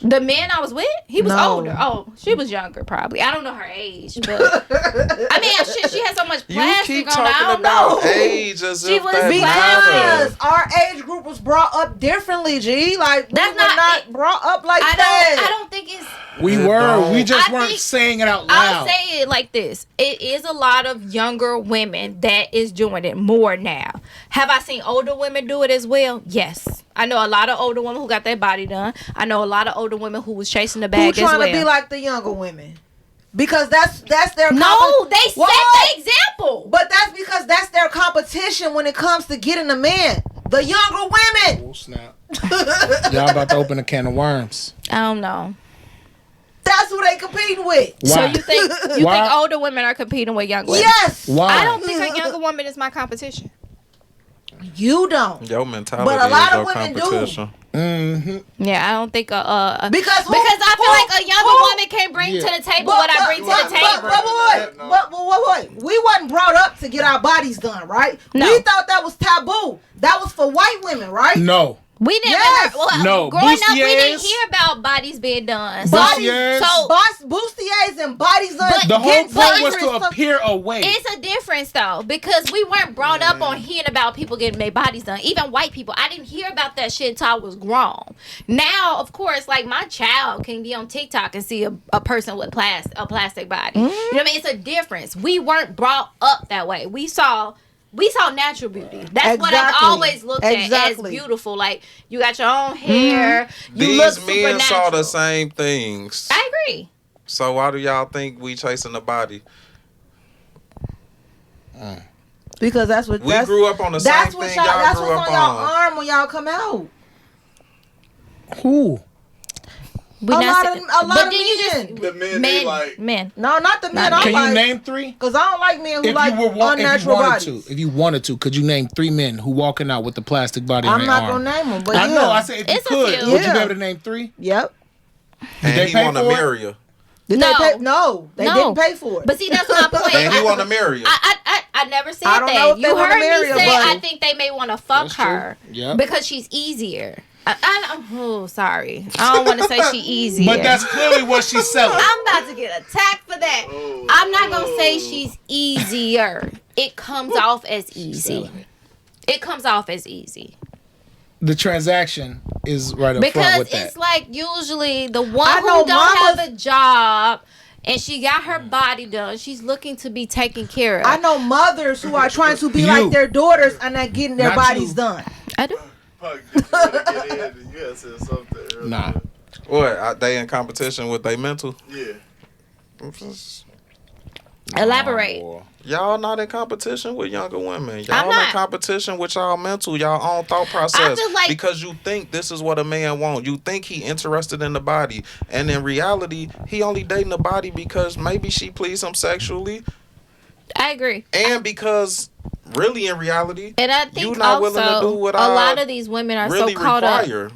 Speaker 2: The man I was with, he was
Speaker 5: No.
Speaker 2: older. Oh, she was younger, probably. I don't know her age, but I mean, shit, she had so much
Speaker 3: You
Speaker 2: plastic
Speaker 3: keep
Speaker 2: on. I
Speaker 3: talking
Speaker 2: don't
Speaker 3: about
Speaker 2: know.
Speaker 3: age as
Speaker 2: She
Speaker 3: if
Speaker 2: was
Speaker 3: that
Speaker 2: because
Speaker 3: matters.
Speaker 5: Because our age group was brought up differently, G. Like,
Speaker 2: That's
Speaker 5: we were
Speaker 2: not
Speaker 5: not
Speaker 2: it.
Speaker 5: brought up like
Speaker 2: I
Speaker 5: that.
Speaker 2: don't think it's.
Speaker 4: We
Speaker 3: It
Speaker 4: were.
Speaker 3: don't.
Speaker 4: We just
Speaker 2: I
Speaker 4: weren't
Speaker 2: think-
Speaker 4: saying it out
Speaker 2: I'll
Speaker 4: loud.
Speaker 2: say it like this: it is a lot of younger women that is doing it more now. Have I seen older women do it as well? Yes, I know a lot of older women who got their body done. I know a lot of older women who was chasing the
Speaker 5: Who
Speaker 2: bag as
Speaker 5: trying
Speaker 2: well.
Speaker 5: to be like the younger women? Because that's their
Speaker 2: No, they set
Speaker 5: What?
Speaker 2: the example.
Speaker 5: But that's because that's their competition when it comes to getting a man. The younger women.
Speaker 4: Oh, snap. Y'all about to open a can of worms.
Speaker 2: I don't know.
Speaker 5: That's who they competing with.
Speaker 4: Why?
Speaker 2: So you think
Speaker 4: Why?
Speaker 2: older women are competing with young women?
Speaker 5: Yes.
Speaker 4: Why?
Speaker 2: I don't think a younger woman is my competition.
Speaker 5: You don't.
Speaker 3: Your mentality
Speaker 5: But a lot
Speaker 3: is
Speaker 5: of
Speaker 3: your
Speaker 5: women do.
Speaker 3: competition.
Speaker 4: Mm-hmm.
Speaker 2: Yeah, I don't think
Speaker 5: Because
Speaker 2: I feel like a younger woman can bring
Speaker 4: Yeah.
Speaker 2: to the table what I bring to the table.
Speaker 5: Wait. We wasn't brought up to get our bodies done, right?
Speaker 2: No.
Speaker 5: We thought that was taboo. That was for white women, right?
Speaker 4: No.
Speaker 2: We never
Speaker 5: Yes.
Speaker 2: heard, well,
Speaker 4: No,
Speaker 2: growing up, we didn't
Speaker 4: bustiers.
Speaker 2: hear about bodies being done.
Speaker 4: Bustiers.
Speaker 2: So
Speaker 5: Bustiers and bodies done.
Speaker 2: But
Speaker 4: The whole
Speaker 5: getting
Speaker 4: point was
Speaker 5: dangerous
Speaker 4: to appear away.
Speaker 2: it's a difference though, because we weren't brought up on hearing about people getting their bodies done. Even white people, I didn't hear about that shit until I was grown. Now, of course, like my child can be on TikTok and see a person with a plastic body. You know what I mean? It's a difference. We weren't brought up that way. We saw natural beauty. That's what I've
Speaker 5: Exactly.
Speaker 2: always looked at as
Speaker 5: Exactly.
Speaker 2: beautiful. Like you got your own hair. You
Speaker 3: These
Speaker 2: look
Speaker 3: men saw
Speaker 2: supernatural.
Speaker 3: the same things.
Speaker 2: I agree.
Speaker 3: So why do y'all think we chasing the body?
Speaker 5: Because that's what
Speaker 3: We grew up on the same
Speaker 5: that's what
Speaker 3: thing
Speaker 5: y'all.
Speaker 3: y'all
Speaker 5: That's
Speaker 3: grew
Speaker 5: what's
Speaker 3: up
Speaker 5: on y'all
Speaker 3: on.
Speaker 5: arm when y'all come out.
Speaker 4: Who?
Speaker 2: We
Speaker 5: A
Speaker 2: not
Speaker 5: lot
Speaker 2: saying-
Speaker 5: of- a lot
Speaker 2: but
Speaker 5: of
Speaker 2: then you just
Speaker 5: men.
Speaker 6: The men, they like.
Speaker 2: men.
Speaker 5: No, not the men.
Speaker 2: Not
Speaker 5: I'm
Speaker 4: Can
Speaker 5: like,
Speaker 4: you name three?
Speaker 5: Because I don't like men who
Speaker 4: If
Speaker 5: like
Speaker 4: you were if you
Speaker 5: unnatural
Speaker 4: wanted
Speaker 5: bodies.
Speaker 4: to, if you wanted to, could you name 3 men who walking out with the plastic body on
Speaker 5: I'm
Speaker 4: their
Speaker 5: not
Speaker 4: arm?
Speaker 5: gonna name them, but
Speaker 4: I
Speaker 5: yeah.
Speaker 4: know. I said if
Speaker 2: It's a
Speaker 4: you could,
Speaker 2: few.
Speaker 4: would you
Speaker 5: Yeah.
Speaker 4: be able to name 3?
Speaker 5: Yep.
Speaker 3: And
Speaker 4: they
Speaker 3: he
Speaker 4: pay
Speaker 3: want to
Speaker 4: for it?
Speaker 3: marry you.
Speaker 5: Did
Speaker 2: No.
Speaker 5: they pay? No, they
Speaker 2: No.
Speaker 5: didn't pay for it.
Speaker 2: But see, that's my point.
Speaker 3: And he want to marry you.
Speaker 2: I never said
Speaker 5: I don't
Speaker 2: that.
Speaker 5: know if they
Speaker 2: You
Speaker 5: wanna
Speaker 2: heard
Speaker 5: marry
Speaker 2: me
Speaker 5: her,
Speaker 2: say
Speaker 5: but-
Speaker 2: I think they may want to fuck
Speaker 4: That's true.
Speaker 2: her
Speaker 4: Yep.
Speaker 2: because she's easier. Oh, sorry. I don't want to say she easier.
Speaker 4: But that's clearly what she's selling.
Speaker 2: I'm about to get attacked for that. I'm not gonna say she's easier. It comes off as easy. It comes off as easy.
Speaker 4: The transaction is right up front
Speaker 2: Because
Speaker 4: with that.
Speaker 2: it's like usually the one
Speaker 5: I
Speaker 2: who
Speaker 5: know
Speaker 2: don't have
Speaker 5: mamas-
Speaker 2: a job and she got her body done, she's looking to be taken care of.
Speaker 5: I know mothers who are trying to be
Speaker 4: You.
Speaker 5: like their daughters and not getting their
Speaker 4: Not
Speaker 5: bodies
Speaker 4: you.
Speaker 5: done.
Speaker 2: I do.
Speaker 6: Fuck, you gotta get in and you gotta say something. earlier.
Speaker 4: Nah.
Speaker 3: What? They in competition with their mental?
Speaker 6: Yeah.
Speaker 2: Elaborate.
Speaker 3: Y'all not in competition with younger women.
Speaker 2: I'm
Speaker 3: Y'all
Speaker 2: not.
Speaker 3: in competition with y'all mental, y'all own thought process.
Speaker 2: I feel like-
Speaker 3: because you think this is what a man wants. You think he interested in the body. And in reality, he only dating the body because maybe she pleased him sexually.
Speaker 2: I agree.
Speaker 3: And because really in reality,
Speaker 2: And I think
Speaker 3: you not willing to
Speaker 2: also
Speaker 3: do what
Speaker 2: a
Speaker 3: I
Speaker 2: lot of these women are
Speaker 3: really
Speaker 2: so caught up
Speaker 3: require.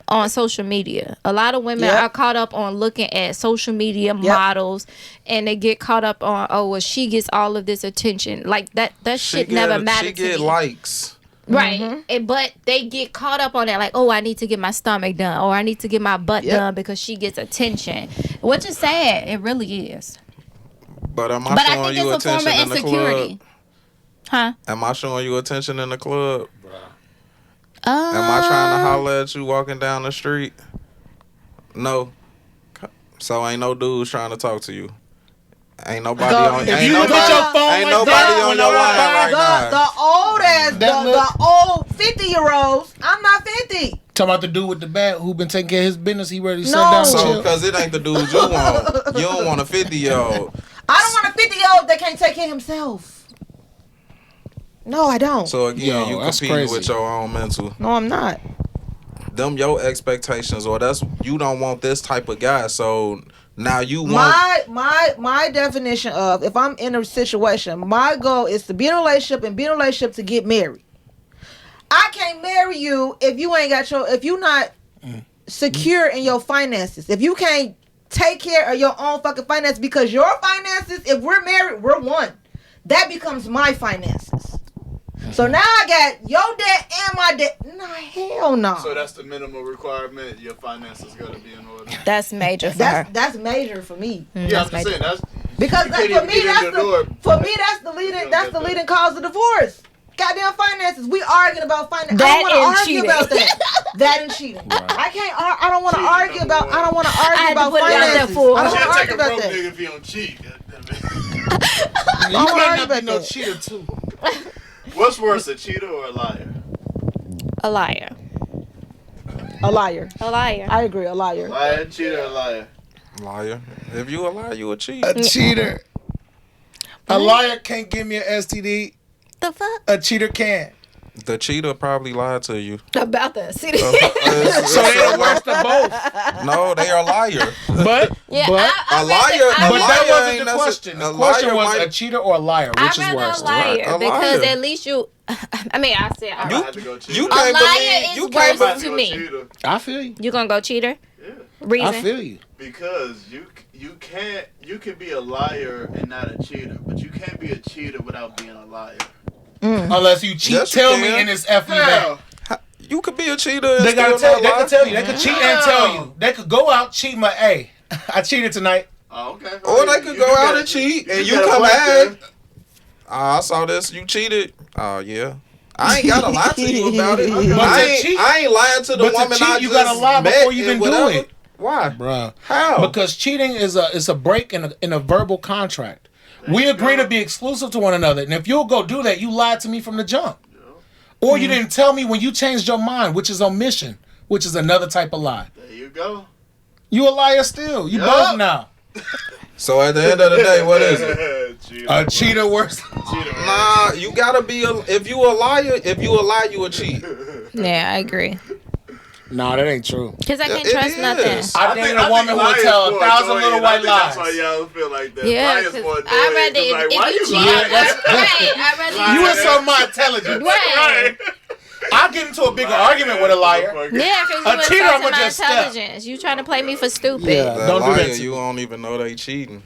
Speaker 2: on social media. A lot of women
Speaker 5: Yep.
Speaker 2: are caught up on looking at social media models, and they get caught up on, oh, well, she gets all of this attention. Like that shit never mattered
Speaker 3: She
Speaker 2: to
Speaker 3: get
Speaker 2: me.
Speaker 3: likes.
Speaker 2: Right. But they get caught up on that, like, oh, I need to get my stomach done, or I need to get my butt done because she gets attention. Which is sad. It really is.
Speaker 3: But am I
Speaker 2: But I
Speaker 3: showing
Speaker 2: think
Speaker 3: you
Speaker 2: it's a form
Speaker 3: attention
Speaker 2: of
Speaker 3: in the
Speaker 2: insecurity.
Speaker 3: club?
Speaker 2: Huh?
Speaker 3: Am I showing you attention in the club? Am I trying to holler at you walking down the street? No. So ain't no dudes trying to talk to you. Ain't nobody on.
Speaker 4: If
Speaker 3: Ain't
Speaker 4: you
Speaker 3: nobody,
Speaker 4: put your phone
Speaker 3: ain't
Speaker 4: like
Speaker 3: nobody
Speaker 4: that
Speaker 3: on
Speaker 4: on
Speaker 3: your
Speaker 4: your
Speaker 3: line right
Speaker 5: The
Speaker 3: now.
Speaker 5: old ass,
Speaker 4: That look-
Speaker 5: the old 50-year-olds. I'm not 50.
Speaker 4: Talking about the dude with the bat who been taking care of his business. He ready to sit
Speaker 5: No.
Speaker 4: down and
Speaker 3: So,
Speaker 4: chill.
Speaker 3: because it ain't the dude you want. You don't want a 50-year-old.
Speaker 5: I don't want a 50-year-old that can't take care of himself. No, I don't.
Speaker 3: So again,
Speaker 4: Yo,
Speaker 3: you
Speaker 4: that's
Speaker 3: competing
Speaker 4: crazy.
Speaker 3: with your own mental.
Speaker 5: No, I'm not.
Speaker 3: Them your expectations, or that's you don't want this type of guy. So now you want
Speaker 5: My definition of if I'm in a situation, my goal is to be in a relationship and be in a relationship to get married. I can't marry you if you ain't got if you not secure in your finances. If you can't take care of your own fucking finances, because your finances, if we're married, we're one. That becomes my finances. So now I got your debt and my debt. Nah, hell no.
Speaker 6: So that's the minimum requirement. Your finances got to be in order.
Speaker 2: That's major for her.
Speaker 5: That's major for me.
Speaker 6: Yeah, I'm just saying that's
Speaker 5: Because
Speaker 6: you can't
Speaker 5: for
Speaker 6: even
Speaker 5: me,
Speaker 6: get in the door.
Speaker 5: that's the leading cause of divorce. Goddamn finances. We arguing about finances. I
Speaker 2: That
Speaker 5: don't want to
Speaker 2: and
Speaker 5: argue
Speaker 2: cheating.
Speaker 5: about that. That and cheating. I can't. I don't want to
Speaker 6: Cheating
Speaker 5: argue
Speaker 6: number
Speaker 5: about.
Speaker 6: one.
Speaker 5: I don't want to
Speaker 2: I
Speaker 5: argue
Speaker 2: had to
Speaker 5: about
Speaker 2: put it out there
Speaker 5: finances.
Speaker 2: for-
Speaker 5: I don't
Speaker 6: You
Speaker 5: want to
Speaker 6: should take
Speaker 5: argue
Speaker 6: a
Speaker 5: about
Speaker 6: broke
Speaker 5: that.
Speaker 6: nigga if he don't cheat.
Speaker 4: You
Speaker 5: I don't
Speaker 4: better
Speaker 5: argue
Speaker 4: not
Speaker 5: about
Speaker 4: be no
Speaker 5: that.
Speaker 4: cheater too.
Speaker 6: What's worse, a cheater or a liar?
Speaker 2: A liar.
Speaker 5: A liar.
Speaker 2: A liar.
Speaker 5: I agree. A liar.
Speaker 6: Liar, cheater, or liar?
Speaker 3: liar. If you a liar, you a cheat.
Speaker 4: A cheater. A liar can't give me an STD.
Speaker 2: The fuck?
Speaker 4: A cheater can.
Speaker 3: The cheater probably lied to you.
Speaker 2: About that. See
Speaker 4: So they're the worst of both.
Speaker 3: No, they are liar.
Speaker 4: But
Speaker 2: Yeah,
Speaker 4: but
Speaker 3: A liar-
Speaker 4: but that wasn't
Speaker 3: ain't
Speaker 4: the
Speaker 3: necess-
Speaker 4: question. The
Speaker 3: a
Speaker 4: question
Speaker 3: liar
Speaker 4: was
Speaker 3: might-
Speaker 4: a cheater or a liar, which is
Speaker 2: I'd rather
Speaker 4: worse.
Speaker 2: a liar
Speaker 3: Right, a
Speaker 2: because
Speaker 3: liar.
Speaker 2: at least you. I mean, I said
Speaker 6: I
Speaker 3: You-
Speaker 6: had to go cheater.
Speaker 3: you
Speaker 2: a
Speaker 3: can't
Speaker 2: liar
Speaker 3: believe-
Speaker 2: is
Speaker 3: you can't
Speaker 2: worse
Speaker 6: I had
Speaker 2: to
Speaker 6: go
Speaker 2: me.
Speaker 6: cheater
Speaker 4: I feel you.
Speaker 2: You gonna go cheater?
Speaker 6: Yeah.
Speaker 2: Reason?
Speaker 4: I feel you.
Speaker 6: Because you can be a liar and not a cheater, but you can't be a cheater without being a liar.
Speaker 4: Unless you cheat,
Speaker 3: Yes, you
Speaker 4: tell
Speaker 3: can.
Speaker 4: me and it's F you back.
Speaker 3: You could be a cheater. And
Speaker 4: They gotta
Speaker 3: still
Speaker 4: tell. They
Speaker 3: not
Speaker 4: can
Speaker 3: lie.
Speaker 4: tell you. They could cheat and tell you. They could go out cheat my A. I cheated tonight.
Speaker 6: Oh, okay.
Speaker 3: Or they could
Speaker 6: You
Speaker 3: go
Speaker 6: got
Speaker 3: out
Speaker 6: it.
Speaker 3: and cheat, and
Speaker 6: You
Speaker 3: you
Speaker 6: got a
Speaker 3: come
Speaker 6: point
Speaker 3: back.
Speaker 6: there.
Speaker 3: I saw this. You cheated. Oh yeah. I ain't gotta lie to you about it.
Speaker 4: But to cheat-
Speaker 3: I ain't lying to the
Speaker 4: but to
Speaker 3: woman
Speaker 4: cheat,
Speaker 3: I
Speaker 4: you
Speaker 3: just
Speaker 4: gotta lie
Speaker 3: met
Speaker 4: before you
Speaker 3: and
Speaker 4: even do
Speaker 3: whatever.
Speaker 4: it.
Speaker 3: Why?
Speaker 4: Bruh.
Speaker 3: How?
Speaker 4: Because cheating is a break in a verbal contract. We agree to be exclusive to one another. And if you'll go do that, you lied to me from the jump. Or you didn't tell me when you changed your mind, which is omission, which is another type of lie.
Speaker 6: There you go.
Speaker 4: You a liar still. You both now.
Speaker 3: So at the end of the day, what is it?
Speaker 6: Cheater.
Speaker 4: A cheater worse.
Speaker 6: Cheater.
Speaker 3: Nah, you gotta be if you a liar, you a cheat.
Speaker 2: Yeah, I agree.
Speaker 4: Nah, that ain't true.
Speaker 2: Because I can't
Speaker 3: It
Speaker 2: trust
Speaker 3: is.
Speaker 2: nothing.
Speaker 4: I dated a woman who would tell 1,000 little white
Speaker 6: That's why
Speaker 4: lies.
Speaker 6: y'all feel like that.
Speaker 2: Yeah,
Speaker 6: Liars
Speaker 2: because
Speaker 6: more
Speaker 2: I'd rather
Speaker 6: annoying.
Speaker 2: if
Speaker 6: Why
Speaker 2: you
Speaker 6: you
Speaker 2: cheat.
Speaker 6: lying?
Speaker 2: I'd rather
Speaker 4: You insult my intelligence.
Speaker 2: Right.
Speaker 4: I'll get into a bigger argument with a liar.
Speaker 2: Yeah, because
Speaker 4: A
Speaker 2: you
Speaker 4: cheater,
Speaker 2: insulting
Speaker 4: I'ma
Speaker 2: my
Speaker 4: just step.
Speaker 2: intelligence. You trying to play me for stupid.
Speaker 4: Yeah.
Speaker 3: That
Speaker 4: Don't do that
Speaker 3: liar,
Speaker 4: to
Speaker 3: you
Speaker 4: me.
Speaker 3: don't even know they cheating.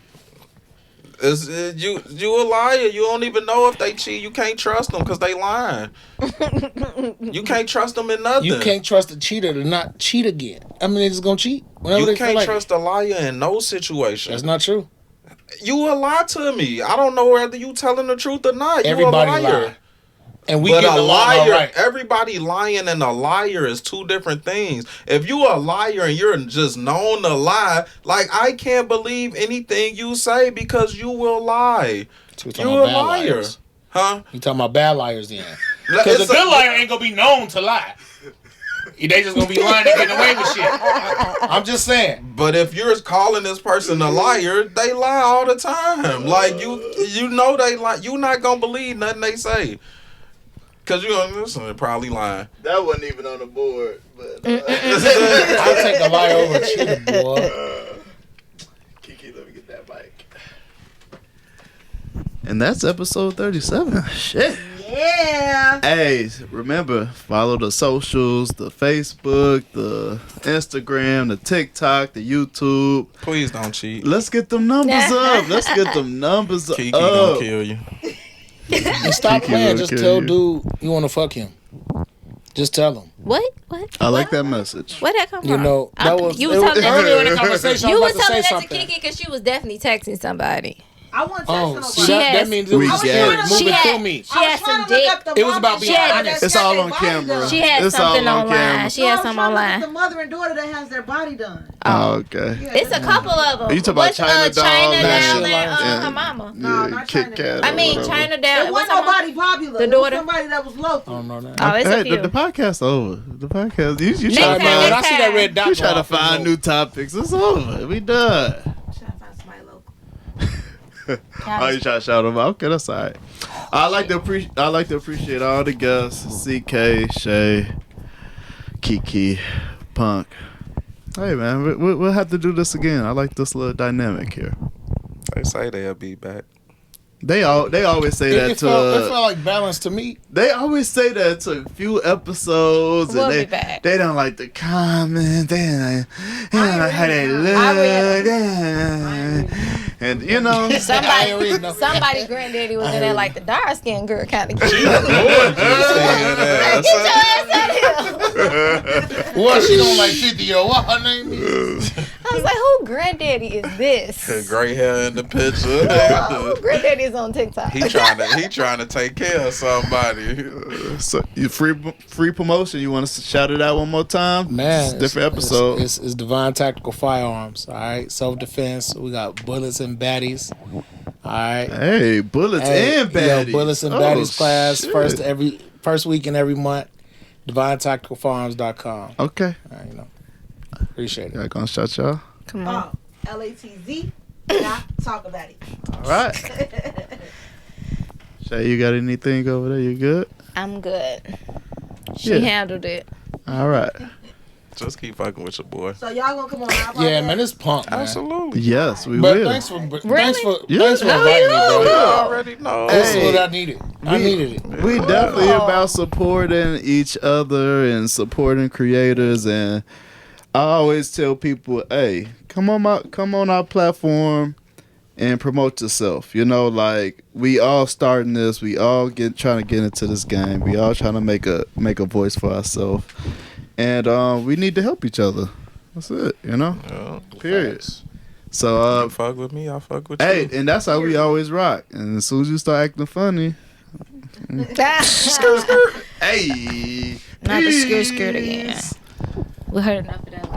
Speaker 3: You a liar. You don't even know if they cheat. You can't trust them because they lying. You can't trust them in nothing.
Speaker 4: You can't trust a cheater to not cheat again. I mean, they're just gonna cheat whenever
Speaker 3: You
Speaker 4: they feel
Speaker 3: can't
Speaker 4: like.
Speaker 3: trust a liar in no situation.
Speaker 4: That's not true.
Speaker 3: You a lie to me. I don't know whether you telling the truth or not. You
Speaker 4: Everybody
Speaker 3: a liar.
Speaker 4: lie. And we
Speaker 3: But
Speaker 4: get
Speaker 3: a
Speaker 4: along
Speaker 3: liar,
Speaker 4: all right.
Speaker 3: everybody lying and a liar is two different things. If you a liar and you're just known to lie, like I can't believe anything you say because you will lie.
Speaker 4: So we
Speaker 3: You
Speaker 4: talking
Speaker 3: a
Speaker 4: about bad
Speaker 3: liar,
Speaker 4: liars.
Speaker 3: huh?
Speaker 4: You talking about bad liars then? Because a
Speaker 3: It's
Speaker 4: good liar ain't gonna be known to lie. They just gonna be lying and getting away with shit. I'm just saying.
Speaker 3: But if you're calling this person a liar, they lie all the time. Like you know they lie. You not gonna believe nothing they say. Cause you gonna listen, they're probably lying.
Speaker 6: That wasn't even on the board, but
Speaker 4: I'll take a liar over a cheater, boy.
Speaker 6: Kiki, let me get that mic.
Speaker 1: And that's episode 37. Shit.
Speaker 5: Yeah.
Speaker 1: Hey, remember, follow the socials, the Facebook, the Instagram, the TikTok, the YouTube.
Speaker 3: Please don't cheat.
Speaker 1: Let's get them numbers up. Let's get them numbers
Speaker 3: Kiki
Speaker 1: up.
Speaker 3: gonna kill you.
Speaker 4: And stop
Speaker 1: Kiki
Speaker 4: playing.
Speaker 1: will
Speaker 4: Just
Speaker 1: kill
Speaker 4: tell
Speaker 1: you.
Speaker 4: dude you want to fuck him. Just tell him.
Speaker 2: What?
Speaker 1: I like that message.
Speaker 2: Where'd that come from?
Speaker 4: You know, that was
Speaker 2: you was telling that
Speaker 4: earlier in the
Speaker 2: to,
Speaker 4: conversation.
Speaker 2: you
Speaker 4: I
Speaker 2: was
Speaker 4: was about to
Speaker 2: telling
Speaker 4: say
Speaker 2: that to
Speaker 4: something.
Speaker 2: Kiki because she was definitely texting somebody.
Speaker 5: I wasn't
Speaker 4: Oh,
Speaker 5: texting
Speaker 4: see,
Speaker 5: nobody.
Speaker 4: that means it
Speaker 1: We
Speaker 4: was
Speaker 1: got
Speaker 4: spirit
Speaker 1: it.
Speaker 4: moving
Speaker 2: She
Speaker 4: through
Speaker 2: had-
Speaker 4: me.
Speaker 2: She had some dick.
Speaker 4: It was about being honest.
Speaker 1: It's all on camera.
Speaker 2: She had
Speaker 1: It's all
Speaker 2: something
Speaker 1: on
Speaker 2: online.
Speaker 1: camera.
Speaker 2: She had something online.
Speaker 5: The mother and daughter that has their body done.
Speaker 1: Oh, okay.
Speaker 5: Yeah,
Speaker 2: It's a couple of them.
Speaker 1: You talking about China Doll
Speaker 2: China
Speaker 1: and-
Speaker 2: Doll and
Speaker 1: Yeah.
Speaker 2: her mama.
Speaker 5: No, not
Speaker 1: Kit
Speaker 5: China
Speaker 1: Kat
Speaker 5: Doll.
Speaker 1: or
Speaker 2: I mean,
Speaker 1: whatever.
Speaker 2: China
Speaker 5: It
Speaker 2: Doll.
Speaker 5: wasn't nobody popular.
Speaker 2: The
Speaker 5: It was
Speaker 2: daughter?
Speaker 5: somebody that was local.
Speaker 4: I don't know that.
Speaker 2: Oh, it's
Speaker 1: Hey,
Speaker 2: a few.
Speaker 1: the podcast over. The podcast. You
Speaker 2: Next
Speaker 1: try to
Speaker 2: time,
Speaker 4: Man, when I
Speaker 2: next
Speaker 4: see that red dot,
Speaker 1: You
Speaker 4: go
Speaker 1: try to
Speaker 4: off, I
Speaker 1: find
Speaker 4: know.
Speaker 1: new topics. It's over. We done.
Speaker 5: Trying to find somebody local.
Speaker 1: Oh, you try to shout them out? Okay, that's all right. I like to appreciate all the guests: CK, Shay, Kiki, Punk. Hey man, we'll have to do this again. I like this little dynamic here.
Speaker 3: They say they'll be back.
Speaker 1: They always say that
Speaker 4: It
Speaker 1: to.
Speaker 4: felt like balance to me.
Speaker 1: They always say that to a few episodes,
Speaker 2: We'll
Speaker 1: and
Speaker 2: be back.
Speaker 1: they don't like the comment. They don't like how they look. And you know,
Speaker 2: Somebody granddaddy was in there like the dark skinned girl kind of. Get your
Speaker 3: Gorgeous.
Speaker 2: ass out here.
Speaker 4: Well, she don't like 50 or what her name is.
Speaker 2: I was like, who granddaddy is this?
Speaker 3: Gray hair in the picture.
Speaker 2: Who granddaddy is on TikTok?
Speaker 3: He trying to take care of somebody.
Speaker 1: so you free promotion. You want to shout it out one more time?
Speaker 4: Man,
Speaker 1: It's a different episode.
Speaker 4: It's Divine Tactical Firearms. All right, self defense. We got bullets and baddies. All right.
Speaker 1: Hey, bullets
Speaker 4: Hey,
Speaker 1: and baddies.
Speaker 4: Bullets and
Speaker 1: Oh,
Speaker 4: baddies class
Speaker 1: shit.
Speaker 4: first weekend every month. DivineTacticalFarms.com.
Speaker 1: Okay,
Speaker 4: Appreciate it.
Speaker 1: y'all gonna shout y'all.
Speaker 2: Come on.
Speaker 5: LATZ. Not talk about it.
Speaker 1: All right. Shay, you got anything over there? You good?
Speaker 2: I'm good. She
Speaker 1: Yeah.
Speaker 2: handled it.
Speaker 1: All right.
Speaker 3: Just keep fucking with your boy.
Speaker 5: So y'all gonna come on our
Speaker 4: Yeah,
Speaker 5: podcast?
Speaker 4: man, it's punk, man.
Speaker 3: Absolutely.
Speaker 1: Yes, we
Speaker 4: But
Speaker 1: will.
Speaker 4: thanks for
Speaker 2: Really?
Speaker 4: thanks for
Speaker 1: Yeah.
Speaker 4: inviting
Speaker 2: No,
Speaker 4: me,
Speaker 2: you
Speaker 4: bro.
Speaker 3: You
Speaker 2: Oh.
Speaker 3: already know.
Speaker 4: This is
Speaker 1: Hey.
Speaker 4: what I needed. I needed it.
Speaker 1: We definitely about supporting each other and supporting creators, and I always tell people, hey, come on our platform and promote yourself. You know, like we all starting this, we all trying to get into this game. We all trying to make a voice for ourselves, and we need to help each other. That's it. You know.
Speaker 3: Yeah.
Speaker 1: Period. So
Speaker 3: You fuck with me, I fuck with
Speaker 1: hey,
Speaker 3: you.
Speaker 1: and that's how we always rock. And as soon as you start acting funny, hey,
Speaker 2: Not the skirt again. We heard enough of that.